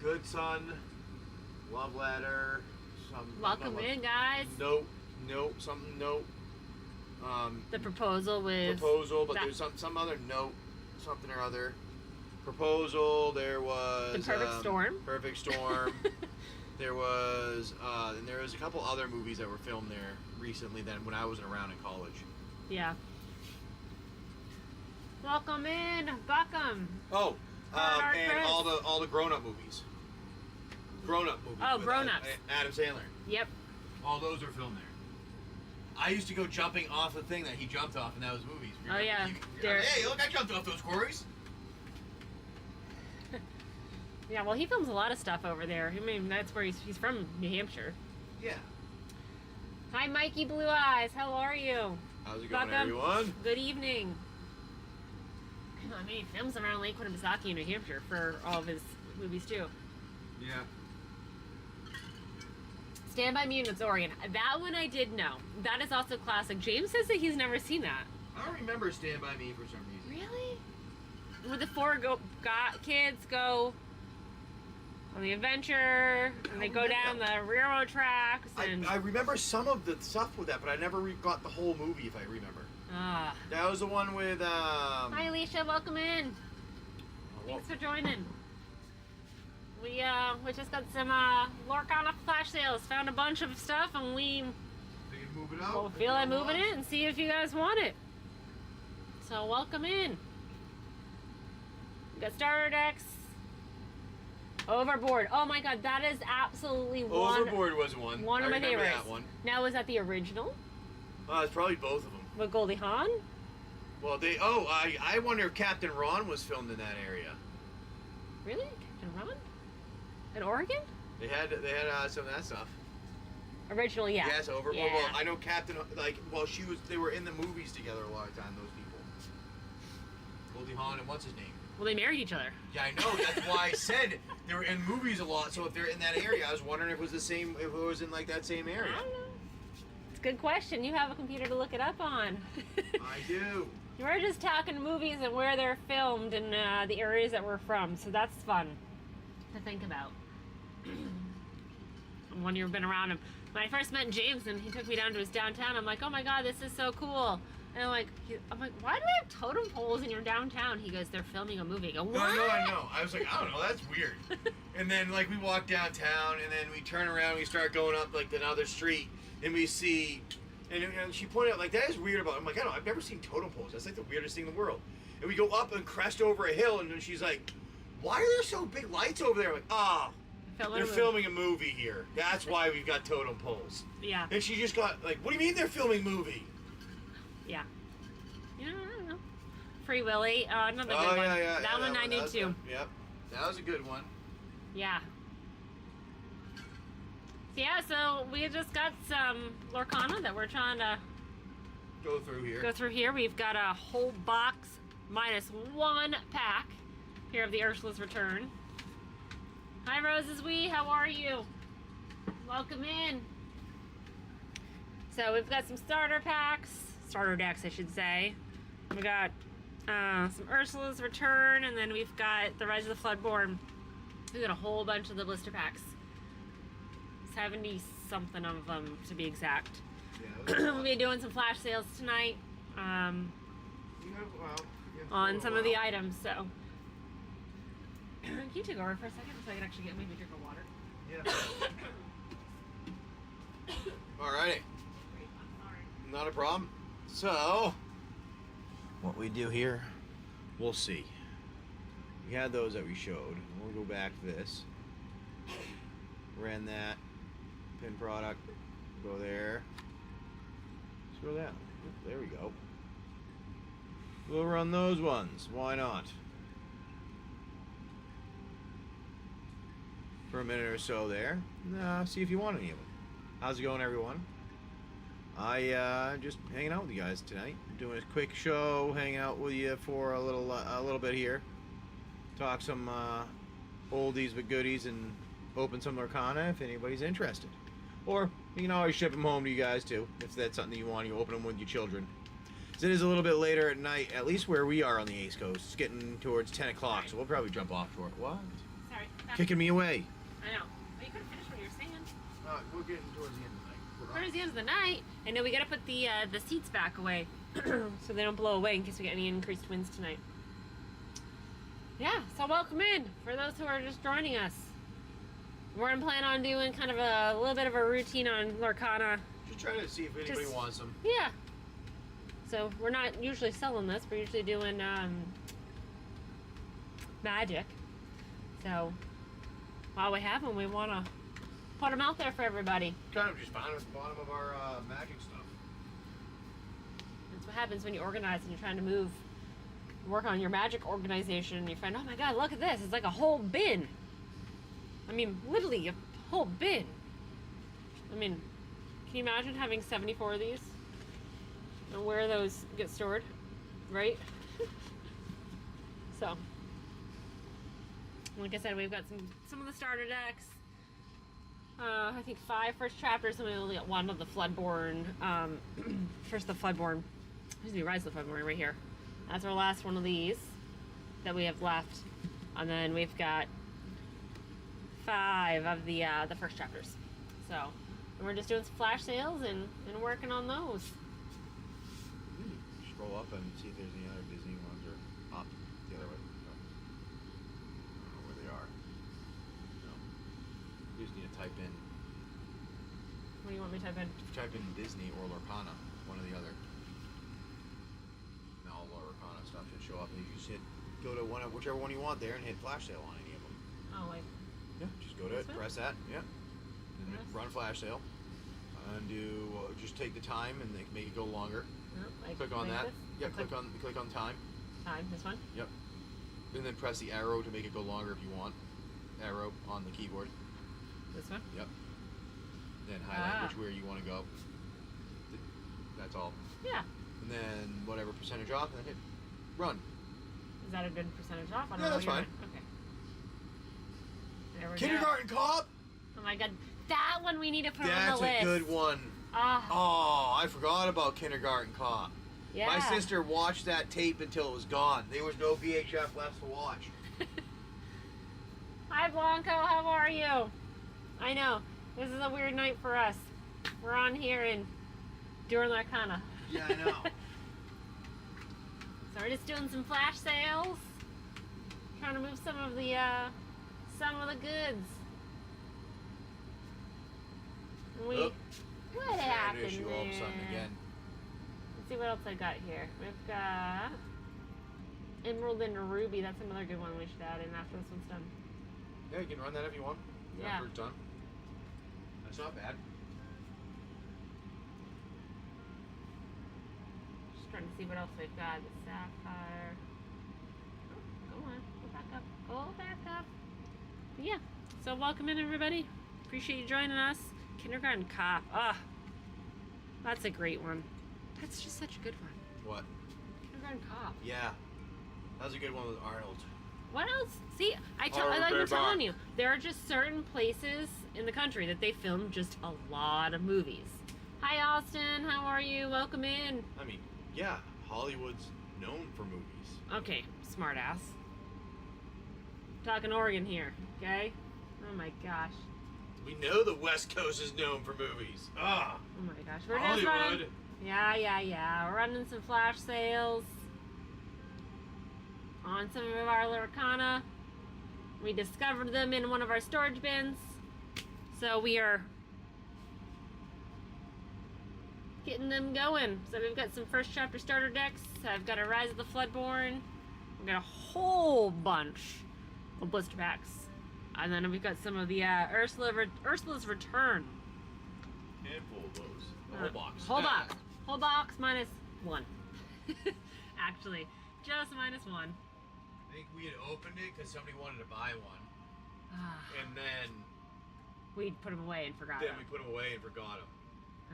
Good Son, Love Letter, Welcome in, guys. Nope, something nope. The Proposal with. Proposal, but that- there's some other note, something or other. Proposal. There was The Perfect Storm. Perfect Storm. There was and there was a couple other movies that were filmed there recently. Then when I wasn't around in college. Yeah. Welcome in, Buckham. Oh, Hard and Chris. all the grown-up movies. Grown-up movies. Oh, with Grown-Ups. Adam Sandler. Yep. All those are filmed there. I used to go jumping off the thing that he jumped off in those movies. Oh, yeah. Hey, look, I jumped off those quarries. Yeah, well, he films a lot of stuff over there. I mean, that's where he's from, New Hampshire. Yeah. Hi, Mikey Blue Eyes. How are you? How's it going, Welcome. everyone? Good evening. I mean, he films around Lake Winnipesaukee in New Hampshire for all of his movies, too. Yeah. Stand By Me in It's Oregon. That one I did know. That is also classic. James says that he's never seen that. I don't remember Stand By Me for some reason. Really? Where the four kids go on the adventure, and they go down the railroad tracks, and... I remember some of the stuff with that, but I never got the whole movie, if I remember. Ah. That was the one with, Hi, Alicia. Welcome in. Thanks for joining. We just got some Lorcana flash sales. Found a bunch of stuff, and we move it out. will feel like moving it and see if you guys want it. So welcome in. We got starter decks. Overboard. Oh my god, that is absolutely Overboard was one. One of my remember favorites. that one. Now, was that the original It's probably both of them. with Goldie Hawn? Well, I wonder if Captain Ron was filmed in that area. Really? Captain Ron? In Oregon? They had some of that stuff. Original, yeah. Yes, Overboard. Yeah. Well, I know Captain, they were in the movies together a lot of time, those people. Goldie Hawn and what's his name? Well, they married each other. Yeah, I know. That's why I said they were in movies a lot. So if they're in that area, I was wondering if it was the same. If it was in like that same I area. don't know. It's a good question. You have a computer to look it up on. I do. We're just talking movies and where they're filmed and the areas that we're from, so that's fun to think about. When you've been around him. When I first met James and he took me down to his downtown, I'm like, oh my god, this is so cool. And I'm like, why do they have totem poles in your downtown? He goes, they're filming a movie. I go, what? I know. I was like, I don't know, that's weird. And then like we walk downtown, and then we turn around, we start going up like another street, and we see, and she pointed out like that is weird about it. I'm like, I don't know, I've never seen totem poles. That's like the weirdest thing in the world. And we go up and crest over a hill, and then she's like, why are there so big lights over there? I'm like, they're filming a movie here. That's why we've got totem poles. Yeah. And she just got like, what do you mean they're filming movie? Yeah. Yeah, I don't know. Free Willy, another good one. Yeah. That one I knew too. Yep. That was a good one. Yeah. Yeah, so we just got some Lorcana that we're trying to Go through here. go through here. We've got a whole box minus one pack here of the Ursula's Return. Hi, Roses Wee. How are you? Welcome in. So we've got some starter decks, I should say. We got some Ursula's Return, and then we've got the Rise of the Floodborn. We got a whole bunch of the blister packs. 70-something of them, to be exact. Yeah, We'll be doing some flash sales tonight on some of the items, so. Can you take over for a second so I can actually get maybe a drink of water? Yeah. Alrighty. Not a problem. So, what we do here, we'll see. We had those that we showed. We'll go back to this. Ran that. Pin product. Go there. Scroll down. There we go. We'll run those ones. Why not? For a minute or so there. See if you want any of them. How's it going, everyone? I just hanging out with you guys tonight. Doing a quick show, hang out with you for a little bit here. Talk some oldies but goodies and open some Lorcana if anybody's interested. Or you can always ship them home to you guys too, if that's something you want. You open them with your children. So it is a little bit later at night, at least where we are on the East Coast. It's getting towards 10 o'clock, so we'll probably jump off short. What? Sorry. Kicking me away. I know. Well, you could have finished what you were saying. We're getting towards the end of the night. Towards the end of the night. I know we gotta put the seats back away so they don't blow away in case we get any increased winds tonight. Yeah, so welcome in for those who are just joining us. We're gonna plan on doing kind of a little bit of a routine on Lorcana. Just trying to see if anybody wants them. Yeah. So we're not usually selling this. We're usually doing Magic. So while we have them, we want to put them out there for everybody. Kind of just found at the bottom of our Magic stuff. That's what happens when you organize and you're trying to work on your Magic organization, and you find, oh my god, look at this. It's like a whole bin. I mean, literally a whole bin. I mean, can you imagine having 74 of these? And where those get stored, right? So, like I said, we've got some of the starter decks. I think 5 first chapters, and we only got 1 of the Floodborn. First the Floodborn. Excuse me, Rise of the Floodborn right here. That's our last one of these that we have left, and then we've got 5 of the first chapters. So, and we're just doing some flash sales and working on those. Scroll up and see if there's any other Disney ones or up the other way. No. I don't know where they are. No. You just need to type in. What do you want me to type in? Type in Disney or Lorcana, one or the other. And all Lorcana stuff should show up, and you just go to whichever one you want there and hit flash sale on any of them. Oh, wait. Yeah, just go to it, press that, yeah. And run flash sale. And just take the time and make it go longer. Like, click on that. This? Yeah, click on time. Time, this one? Yep. And then press the arrow to make it go longer if you want. Arrow on the keyboard. This one? Yep. Then highlight where you want to go. That's all. Yeah. And then whatever percentage off, and then hit run. Is that a good percentage off? I don't Yeah, know. that's fine. Okay. There we Kindergarten go. Cop? Oh my god. That one we need to put on That's the list. a good one. Oh, I forgot about Kindergarten Cop. Yeah. My sister watched that tape until it was gone. There was no VHF left to watch. Hi Blanco, how are you? I know. This is a weird night for us. We're on here and doing Lorcana. Yeah, I know. So we're just doing some flash sales. Trying to move some of the goods. What happened issue there? all of a sudden again. Let's see what else I got here. We've got Emerald and Ruby. That's another good one we should add in after this one's done. Yeah, you can run that if you want. Yeah. After it's done. That's not bad. Just trying to see what else we've got. The Sapphire. Oh, go on. Go back up. Go back up. But yeah. So welcome in, everybody. Appreciate you joining us. Kindergarten Cop. Ah. That's a great one. That's just such a good one. What? Kindergarten Cop. Yeah. That was a good one with Arnold. What else? See, like I'm telling you, there are just certain places in the country that they film just a lot of movies. Hi, Austin. How are you? Welcome in. I mean, yeah, Hollywood's known for movies. Okay, smartass. Talking Oregon here, okay? Oh my gosh. We know the West Coast is known for movies. Ah. Oh my gosh. We're Hollywood. just running. Yeah. We're running some flash sales on some of our Lorcana. We discovered them in one of our storage bins. So we are getting them going. So we've got some first chapter starter decks. I've got a Rise of the Floodborn. We've got a whole bunch of blister packs. And then we've got some of the Ursula's Return. Handful of those. The whole box. Whole box. Whole box minus 1. Actually, just minus 1. I think we had opened it because somebody wanted to buy one. And then we put them away and forgot Then we put them away and forgot them.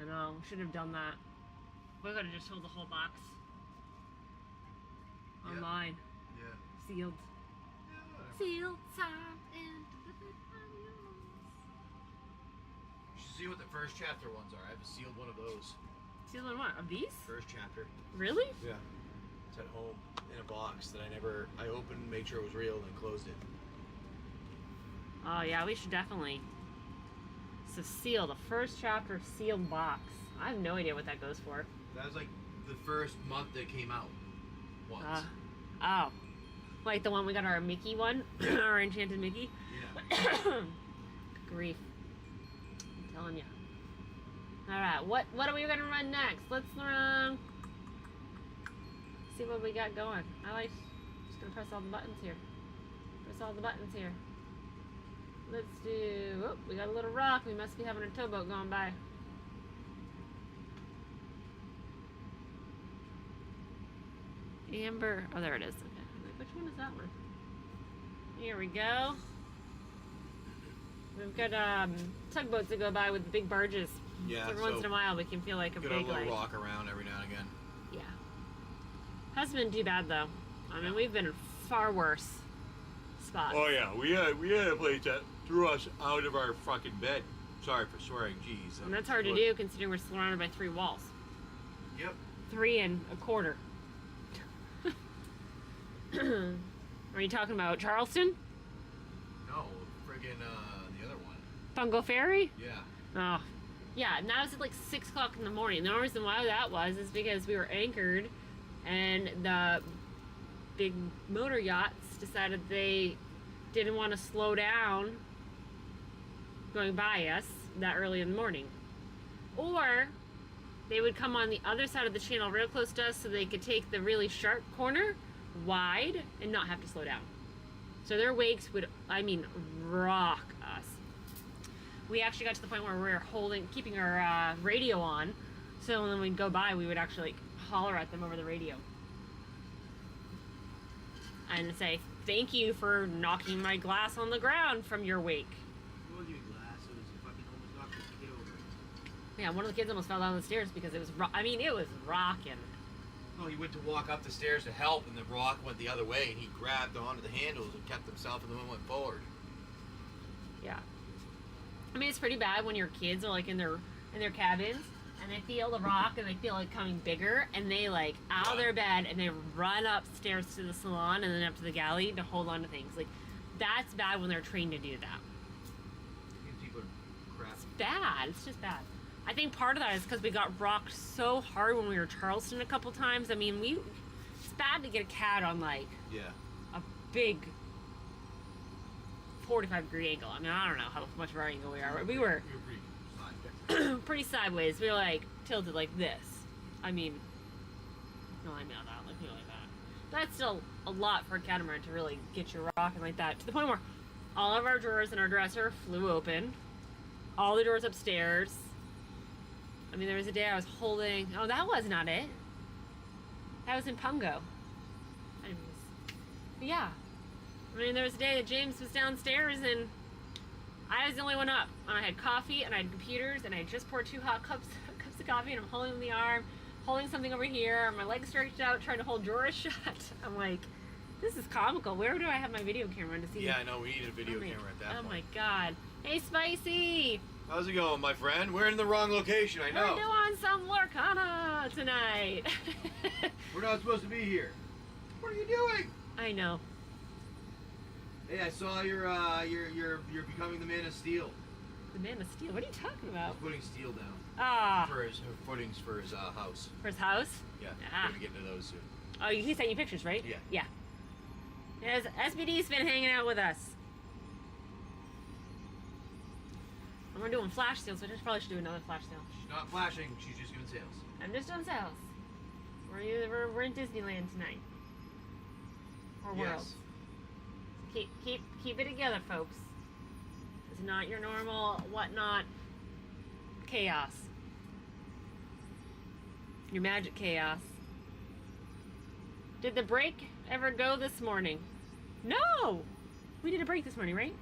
I know. We should have done that. We could have just sold the whole box. Online. Yeah. Sealed. Yeah, Sealed, signed, and you should see what the first chapter ones are. I have a sealed one of those. Sealed one what? Of these? First chapter. Really? Yeah. It's at home in a box that I opened, made sure it was real, and then closed it. Oh yeah, we should definitely. So seal, the first chapter sealed box. I have no idea what that goes for. That was like the first month that came out. Once. Oh. Like the one we got our Mickey one? Our Enchanted Mickey? Yeah. Grief. I'm telling you. Alright, what are we gonna run next? Let's see what we got going. Just gonna press all the buttons here. Press all the buttons here. Let's do, oh, we got a little rock. We must be having a towboat going by. Amber, oh there it is. Okay. Which one is that one? Here we go. We've got tugboats that go by with the big barges. Yeah. So every once in a while we can feel like a big little rock around every now and again. Yeah. Hasn't been too bad though. I mean, we've been in far worse spots. Oh yeah, we had a place that threw us out of our fucking bed. Sorry for swearing, jeez. And that's hard to do considering we're surrounded by 3 walls. Yep. 3 1/4. Are you talking about Charleston? No, friggin' the other one. Fungo Ferry? Yeah. Oh. Yeah, and that was at like 6 o'clock in the morning. The only reason why that was is because we were anchored and the big motor yachts decided they didn't want to slow down going by us that early in the morning. Or they would come on the other side of the channel real close to us so they could take the really sharp corner wide and not have to slow down. So their wakes would, rock us. We actually got to the point where we were keeping our radio on, so when we'd go by, we would actually holler at them over the radio and say, "Thank you for knocking my glass on the ground from your wake." It wasn't even glass. It was fucking almost knocked this kid over. Yeah, one of the kids almost fell down the stairs because it was, it was rocking. No, he went to walk up the stairs to help, and the rock went the other way, and he grabbed onto the handles and kept himself, and then went forward. Yeah. I mean, it's pretty bad when your kids are like in their cabins and they feel the rock and they feel it coming bigger and they like out of their bed and they run upstairs to the salon and then up to the galley to hold on to things. Like, that's bad when they're trained to do that. These people are crap. It's bad. It's just bad. I think part of that is because we got rocked so hard when we were in Charleston a couple times. I mean, it's bad to get a cat on like a big 45-degree angle. I mean, I don't know how much of our angle we are, but we were pretty sideways. We were like tilted like this. I mean, no, I mean not that, like that. That's still a lot for a catamaran to really get you rocking like that. To the point where all of our drawers in our dresser flew open. All the doors upstairs. I mean, there was a day I was holding... Oh, that was not it. That was in Pungo. Anyways. But yeah. I mean, there was a day that James was downstairs and I was the only one up. And I had coffee and I had computers and I just poured 2 hot cups of coffee and I'm holding him in the arm, holding something over here, my legs stretched out, trying to hold drawers shut. I'm like, this is comical. Where do I have my video camera to see? Yeah, I know. We needed a video camera at that point. Oh my god. Hey, Spicy! How's it going, my friend? We're in the wrong location, I know. We're doing some Lorcana tonight. We're not supposed to be here. What are you doing? I know. Hey, I saw you're becoming the Man of Steel. The Man of Steel? What are you talking about? He's putting steel down. Ah. For his footings for his house. For his house? Yeah. Ah. We're gonna get into those soon. Oh, he sent you pictures, right? Yeah. Yeah. Yes, SBD's been hanging out with us. And we're doing flash sales, so I probably should do another flash sale. She's not flashing, she's just doing sales. I'm just doing sales. We're in Disneyland tonight. Or World. Yes. Keep it together, folks. It's not your normal whatnot chaos. Your magic chaos. Did the break ever go this morning? No! We did a break this morning, right?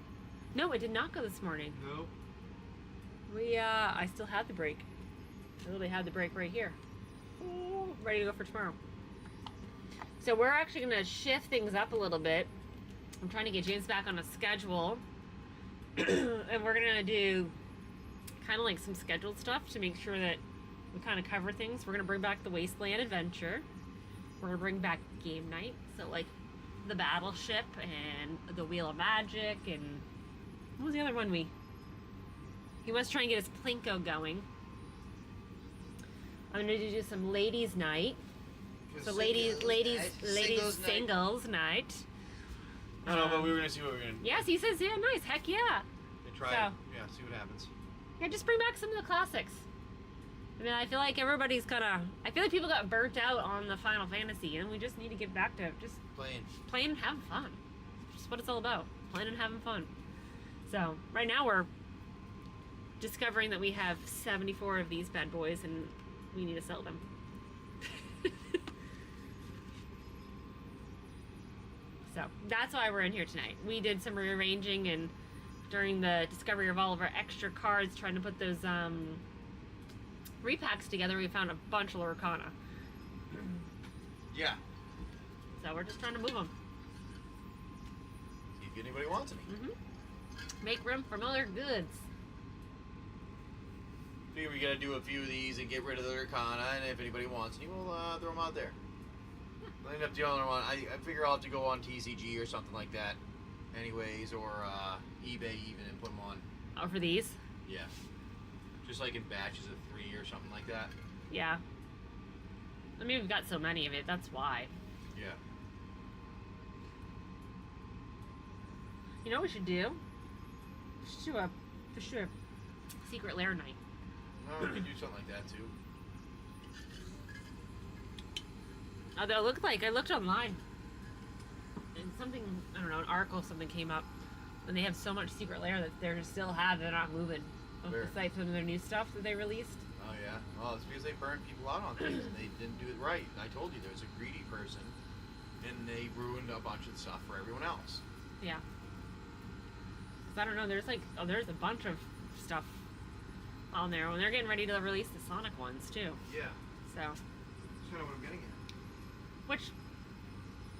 No, it did not go this morning. Nope. I still had the break. I literally had the break right here. Ooh, ready to go for tomorrow. So we're actually going to shift things up a little bit. I'm trying to get James back on a schedule. And we're going to do kind of like some scheduled stuff to make sure that we kind of cover things. We're going to bring back the Wasteland Adventure. We're going to bring back game night. So like the Battleship and the Wheel of Magic and what was the other one he was trying to get his Plinko going. I'm going to do some ladies night. So ladies singles night. I don't know, but we were going to see what we were going to do. Yes, he says, yeah, nice. Heck yeah. And try it. Yeah, see what happens. Yeah, just bring back some of the classics. I mean, I feel like everybody's I feel like people got burnt out on the Final Fantasy, and we just need to get back to just playing and having fun. Just what it's all about. Playing and having fun. So, right now we're discovering that we have 74 of these bad boys, and we need to sell them. So, that's why we're in here tonight. We did some rearranging, and during the discovery of all of our extra cards, trying to put those, repacks together, we found a bunch of Lorcana. Yeah. So we're just trying to move them. See if anybody wants any. Make room for other goods. Figure we gotta do a few of these and get rid of the Lorcana, and if anybody wants any, we'll throw them out there. I'll end up dealing one. I figure I'll have to go on TCG or something like that, anyways, or eBay even, and put them on. Oh, for these? Yeah. Just like in batches of 3 or something like that. Yeah. I mean, we've got so many of it, that's why. Yeah. You know what we should do? We should do a secret lair night. Oh, we could do something like that too. Although I looked online, and something, I don't know, an article, something came up, and they have so much secret lair that they're not moving off the site from their new stuff that they released. Oh yeah, well it's because they burned people out on things and they didn't do it right. I told you there was a greedy person, and they ruined a bunch of stuff for everyone else. Yeah. 'Cause I don't know, there's a bunch of stuff on there when they're getting ready to release the Sonic ones too. Yeah. So. That's kind of what I'm getting at. Which,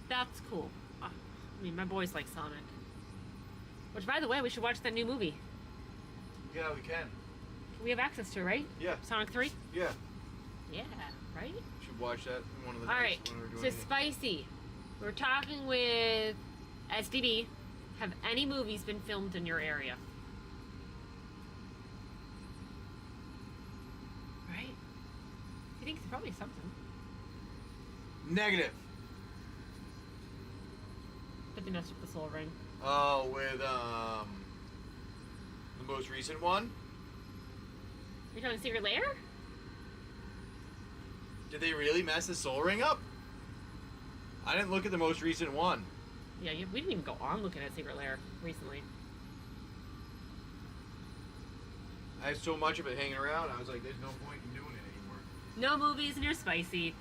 that's cool. I mean, my boys like Sonic. Which, by the way, we should watch that new movie. Yeah, we can. We have access to it, right? Yeah. Sonic 3? Yeah. Yeah, right? We should watch that in one of the Alright, nights when we're doing so anything. Spicy. We're talking with SDB. Have any movies been filmed in your area? Right? I think it's probably something. Negative. But they messed up the Soul Ring. Oh, with the most recent one? You're talking Secret Lair? Did they really mess the Soul Ring up? I didn't look at the most recent one. Yeah, we didn't even go on looking at Secret Lair recently. I had so much of it hanging around, I was like, there's no point in doing it anymore. No movies and you're Spicy.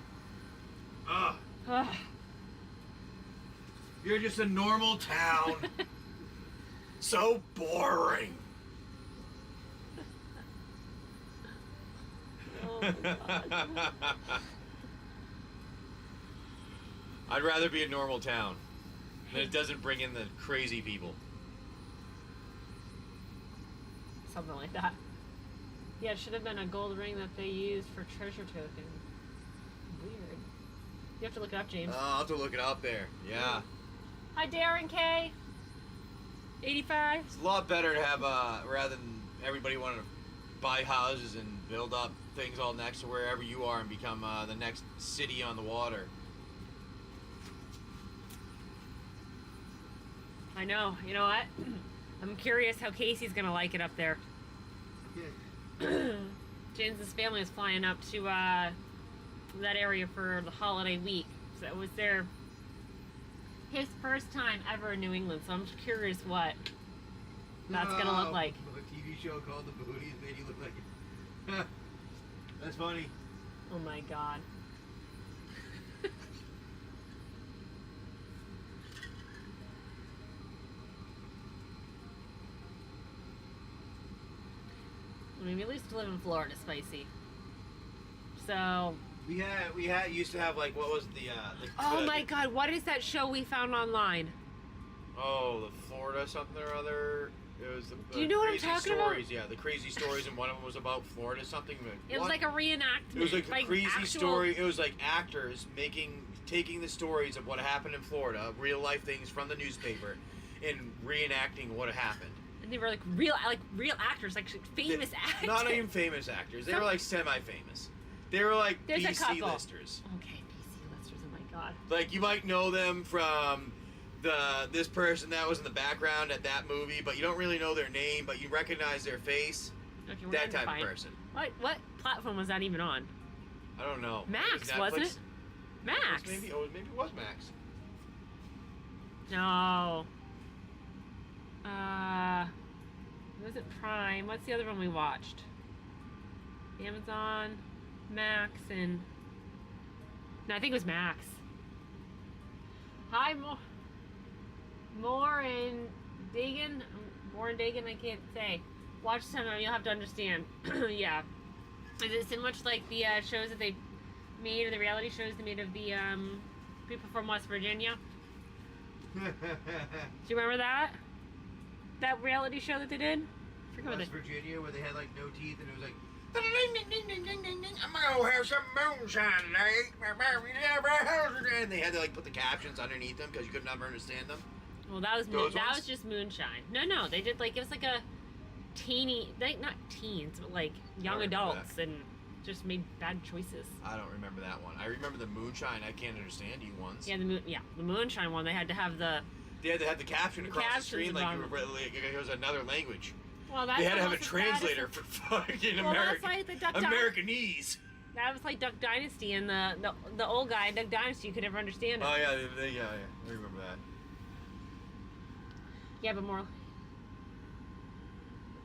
Ugh. Ugh. You're just a normal town. So boring. Oh my God. I'd rather be a normal town. That it doesn't bring in the crazy people. Something like that. Yeah, it should have been a gold ring that they used for treasure token. Weird. You have to look it up, James. I'll have to look it up there. Yeah. Hi, Darren K. 85. It's a lot better to have, rather than everybody wanting to buy houses and build up things all next to wherever you are and become the next city on the water. I know. You know what? I'm curious how Casey's going to like it up there. James's family is flying up to that area for the holiday week. So it was his first time ever in New England. So I'm curious what that's gonna look like. A TV show called The Booties made you look like. That's funny. Oh my god. I mean, we used to live in Florida, spicy. So. We used to have like what was the oh my god, what is that show we found online? Oh, the Florida something or other. It was the Do you know what I'm talking stories. about? Yeah, the crazy stories, and one of them was about Florida something. It was like a reenactment. It was like a crazy actual... story. It was like actors taking the stories of what happened in Florida, real life things from the newspaper, and reenacting what happened. And they were like real actors, like famous actors. Not even famous actors. They were like semi-famous. They were like BC listers. Okay, BC listers. Oh my god. Like you might know them from this person that was in the background at that movie, but you don't really know their name, but you recognize their face. Okay, that type of person. What platform was that even on? I don't know. Max, wasn't it? Max. Maybe it was Max. No. It wasn't Prime. What's the other one we watched? Amazon, Max, and no, I think it was Max. Hi, More and Dagan. I can't say. Watch some, you'll have to understand. Yeah. Is it so much like the shows that they made, or the reality shows they made of the people from West Virginia? Do you remember that? That reality show that they did? West Virginia, where they had like no teeth, and it was like, I'm gonna go have some moonshine tonight. And they had to like put the captions underneath them because you could never understand them. Well, that was just moonshine. No, they did like, it was like a teeny, not teens, but like young adults, and just made bad choices. I don't remember that one. I remember the moonshine I can't understand you ones. Yeah, the moonshine one. They had to have the caption across the screen like it was another language. Well, that's they had to have a translator for fucking That's like the Americanese. That was like Duck Dynasty, and the old guy in Duck Dynasty, you could never understand him. Oh yeah, I remember that. Yeah, but more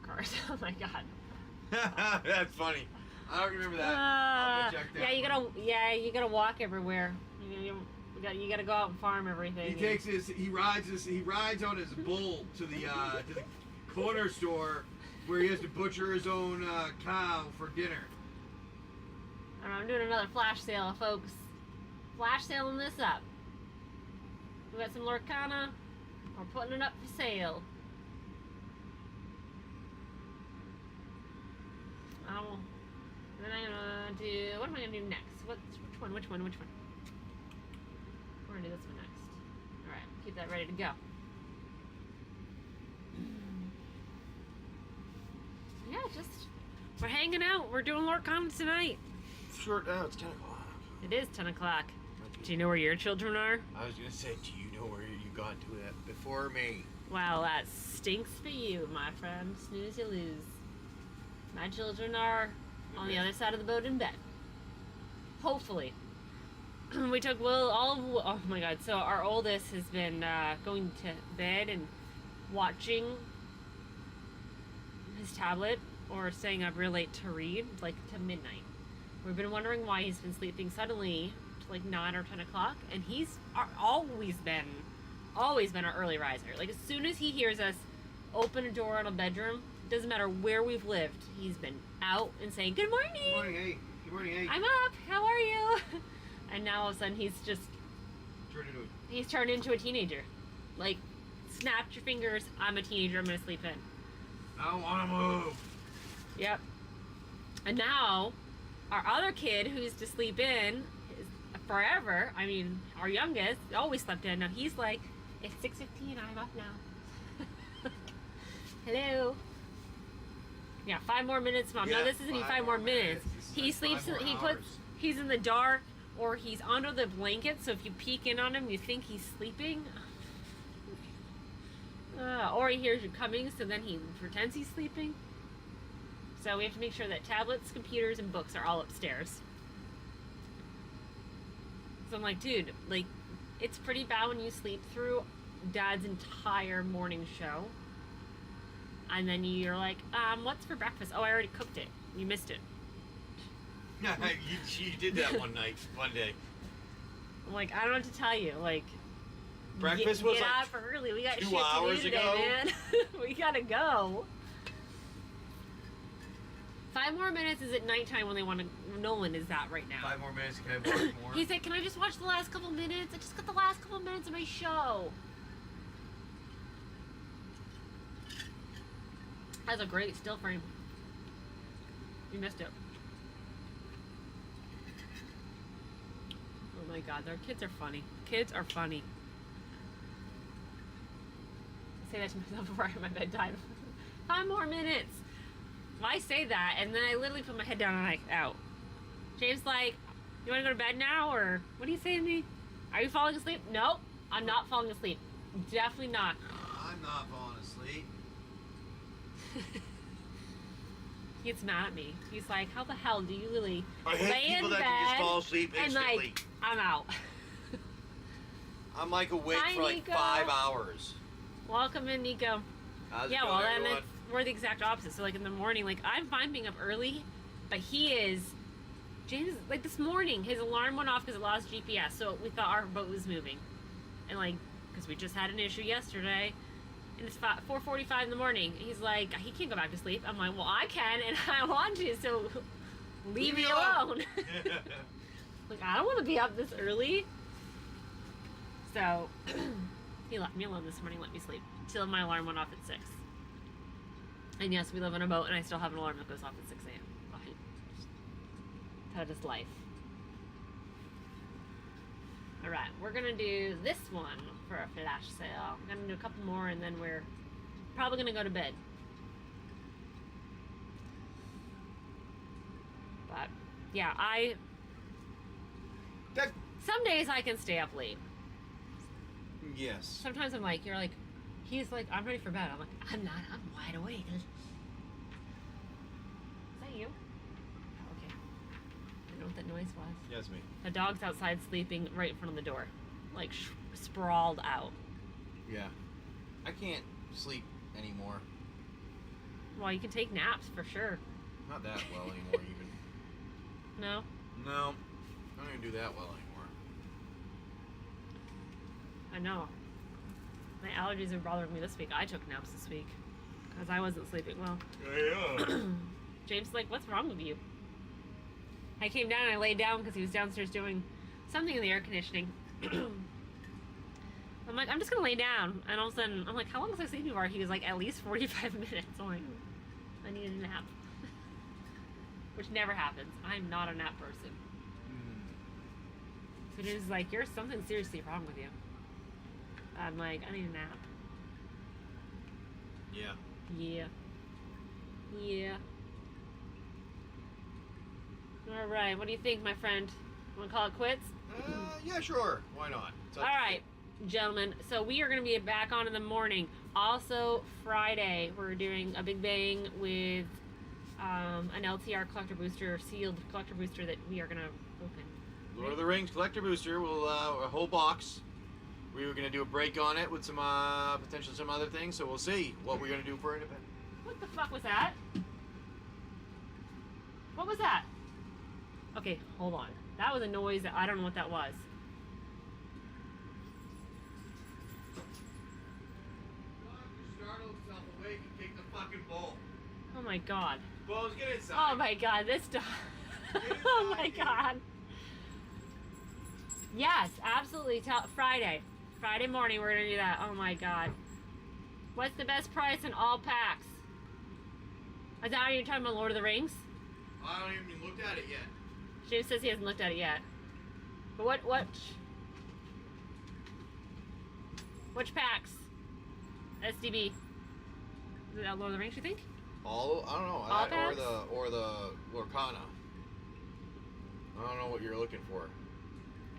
cars. Oh my god. That's funny. I don't remember that. I'll go check that. Yeah, you gotta walk everywhere. You gotta go out and farm everything. He rides on his bull to the corner store where he has to butcher his own cow for dinner. I'm doing another flash sale, folks. Flash sailing this up. We got some Lorcana. We're putting it up for sale. Then I'm gonna do. What am I gonna do next? Which one? We're gonna do this one next. All right, keep that ready to go. Yeah, we're hanging out. We're doing Lorcana tonight. Short now. It's 10 o'clock. It is 10 o'clock. Do you know where your children are? I was gonna say, do you know where you got to that before me? Well, that stinks for you, my friend. Snooze, you lose. My children are on the other side of the boat in bed. Hopefully. We took oh my god, so our oldest has been going to bed and watching his tablet or staying up real late to read, like to midnight. We've been wondering why he's been sleeping suddenly to like 9 or 10 o'clock, and he's always been an early riser. Like as soon as he hears us open a door in a bedroom, doesn't matter where we've lived, he's been out and saying, "Good morning." Good morning, hey. Good morning, hey. I'm up. How are you? And now all of a sudden he's turned into a teenager. Like, snapped your fingers. I'm a teenager. I'm gonna sleep in. I don't want to move. Yep. And now, our other kid who used to sleep in forever. I mean, our youngest always slept in. Now he's like, it's 6:15. I'm up now. Hello. Yeah, 5 more minutes, Mom. No, this isn't even 5 more minutes. He sleeps. He's in the dark, or he's under the blanket. So if you peek in on him, you think he's sleeping. Or he hears you coming, so then he pretends he's sleeping. So we have to make sure that tablets, computers, and books are all upstairs. So I'm like, dude, like, it's pretty bad when you sleep through Dad's entire morning show. And then you're like, what's for breakfast? Oh, I already cooked it. You missed it. Yeah, you did that one day. I'm like, I don't know what to tell you. Like, Breakfast was get like up early. We got 2 shit to hours do today, ago. man. We gotta go. 5 more minutes is at nighttime when they want to. Nolan is that right now. 5 more minutes, can I watch more? He said, can I just watch the last couple minutes? I just got the last couple minutes of my show. That's a great still frame. You missed it. Oh my god, their kids are funny. Kids are funny. I say that to myself before I have my bedtime. 5 more minutes. I say that, and then I literally put my head down and I'm out. James like, you want to go to bed now, or what are you saying to me? Are you falling asleep? Nope, I'm not falling asleep. Definitely not. I'm not falling asleep. He gets mad at me. He's like, how the hell do you really I hate lay people in that bed can just fall asleep and instantly. like, I'm out. I'm like awake Hi, for like Nico. 5 hours. Welcome in, Nico. How's it Yeah, going, well, then everyone? we're the exact opposite. So, like, in the morning, like, I'm fine being up early, but he is. James, like, this morning, his alarm went off because it lost GPS, so we thought our boat was moving. And, like, because we just had an issue yesterday, and it's 4:45 in the morning. He's like, he can't go back to sleep. I'm like, well, I can, and I want to, so leave me alone. Like, I don't want to be up this early. So, he left me alone this morning, let me sleep, till my alarm went off at 6. And yes, we live on a boat, and I still have an alarm that goes off at 6 a.m. That is life. Alright, we're gonna do this one for a flash sale. I'm gonna do a couple more, and then we're probably gonna go to bed. But, yeah, some days I can stay up late. Yes. Sometimes I'm like, he's like, I'm ready for bed. I'm like, I'm not, I'm wide awake. Is that you? Okay. I don't know what that noise was. Yeah, it's me. The dog's outside sleeping right in front of the door. Like, sprawled out. Yeah. I can't sleep anymore. Well, you can take naps for sure. Not that well anymore, even. No? No. I don't even do that well anymore. I know. My allergies are bothering me this week. I took naps this week because I wasn't sleeping well. Yeah. James is like, what's wrong with you? I came down and I laid down because he was downstairs doing something in the air conditioning. I'm like, I'm just going to lay down. And all of a sudden, I'm like, how long was I sleeping for? He was like, at least 45 minutes. I'm like, I need a nap. Which never happens. I'm not a nap person. So James is like, there's something seriously wrong with you. I'm like, I need a nap. Yeah. Yeah. Yeah. Alright, what do you think, my friend? Want to call it quits? Yeah, sure. Why not? Alright, gentlemen. So we are going to be back on in the morning. Also, Friday, we're doing a big bang with an LTR collector booster, sealed collector booster that we are going to open. Lord of the Rings collector booster. We'll a whole box. We were gonna do a break on it with some potential some other things. So we'll see what we're gonna do for independent. What the fuck was that? What was that? Okay, hold on. That was a noise that I don't know what that was. Startle himself awake and kick the fucking ball. Oh my god. Balls, get inside. Oh my god, this dog. Oh my god. Yes, absolutely. Friday. Friday morning we're gonna do that. Oh my god. What's the best price in all packs? Is that how you're talking about Lord of the Rings? I haven't even looked at it yet. James says he hasn't looked at it yet. But which packs? SDB. Is it Lord of the Rings, you think? All I don't know. All packs? Or the Lorcana. I don't know what you're looking for.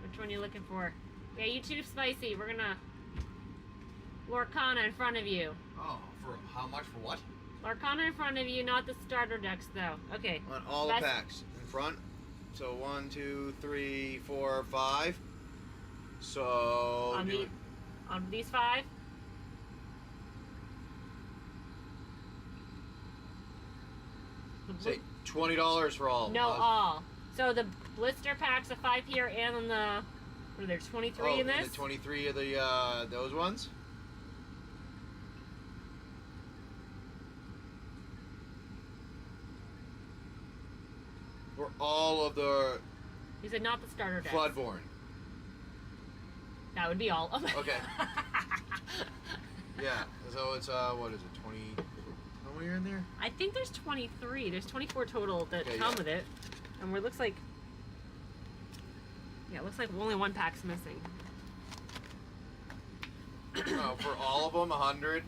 Which one are you looking for? Yeah, you too spicy. We're gonna Lorcana in front of you. Oh, for how much for what? Lorcana in front of you, not the starter decks though. Okay. On all the packs in front. So 1, 2, 3, 4, 5. So On these 5. Say $20 for all. No, all. So the blister packs of 5 here, and on the what are there 23 in this? The 23 of the those ones. For all of the. He said not the starter decks. Floodborn. That would be all of it. Okay. Yeah. So it's what is it? 20. How many are in there? I think there's 23. There's 24 total that Okay, come yeah. with it, and it looks like. Yeah, it looks like only one pack's missing. For all of them, 100.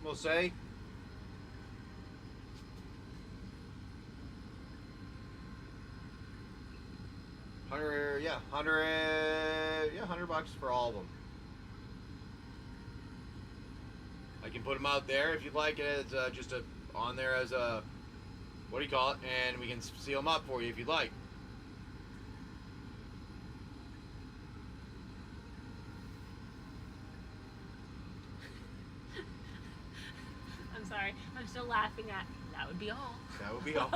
We'll say. $100 $100 for all of them. I can put them out there if you'd like it as just on there as a, what do you call it, and we can seal them up for you if you'd like. I'm sorry. I'm still laughing at. That would be all. That would be all.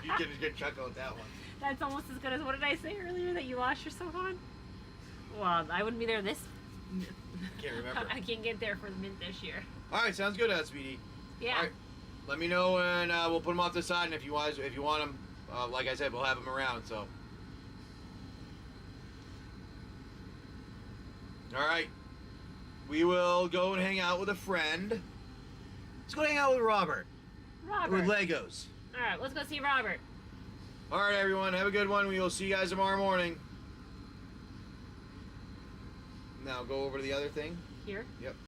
You get a good chuckle at that one. That's almost as good as what did I say earlier that you lost yourself on? Well, I wouldn't be there this. Can't remember. I can't get there for the mint this year. All right, sounds good, SBD. Yeah. All right, let me know, and we'll put them off to the side. And if you want them, like I said, we'll have them around. So. All right, we will go and hang out with a friend. Let's go hang out with Robert. Robert. With Legos. All right, let's go see Robert. All right, everyone, have a good one. We will see you guys tomorrow morning. Now go over to the other thing. Here. Yep.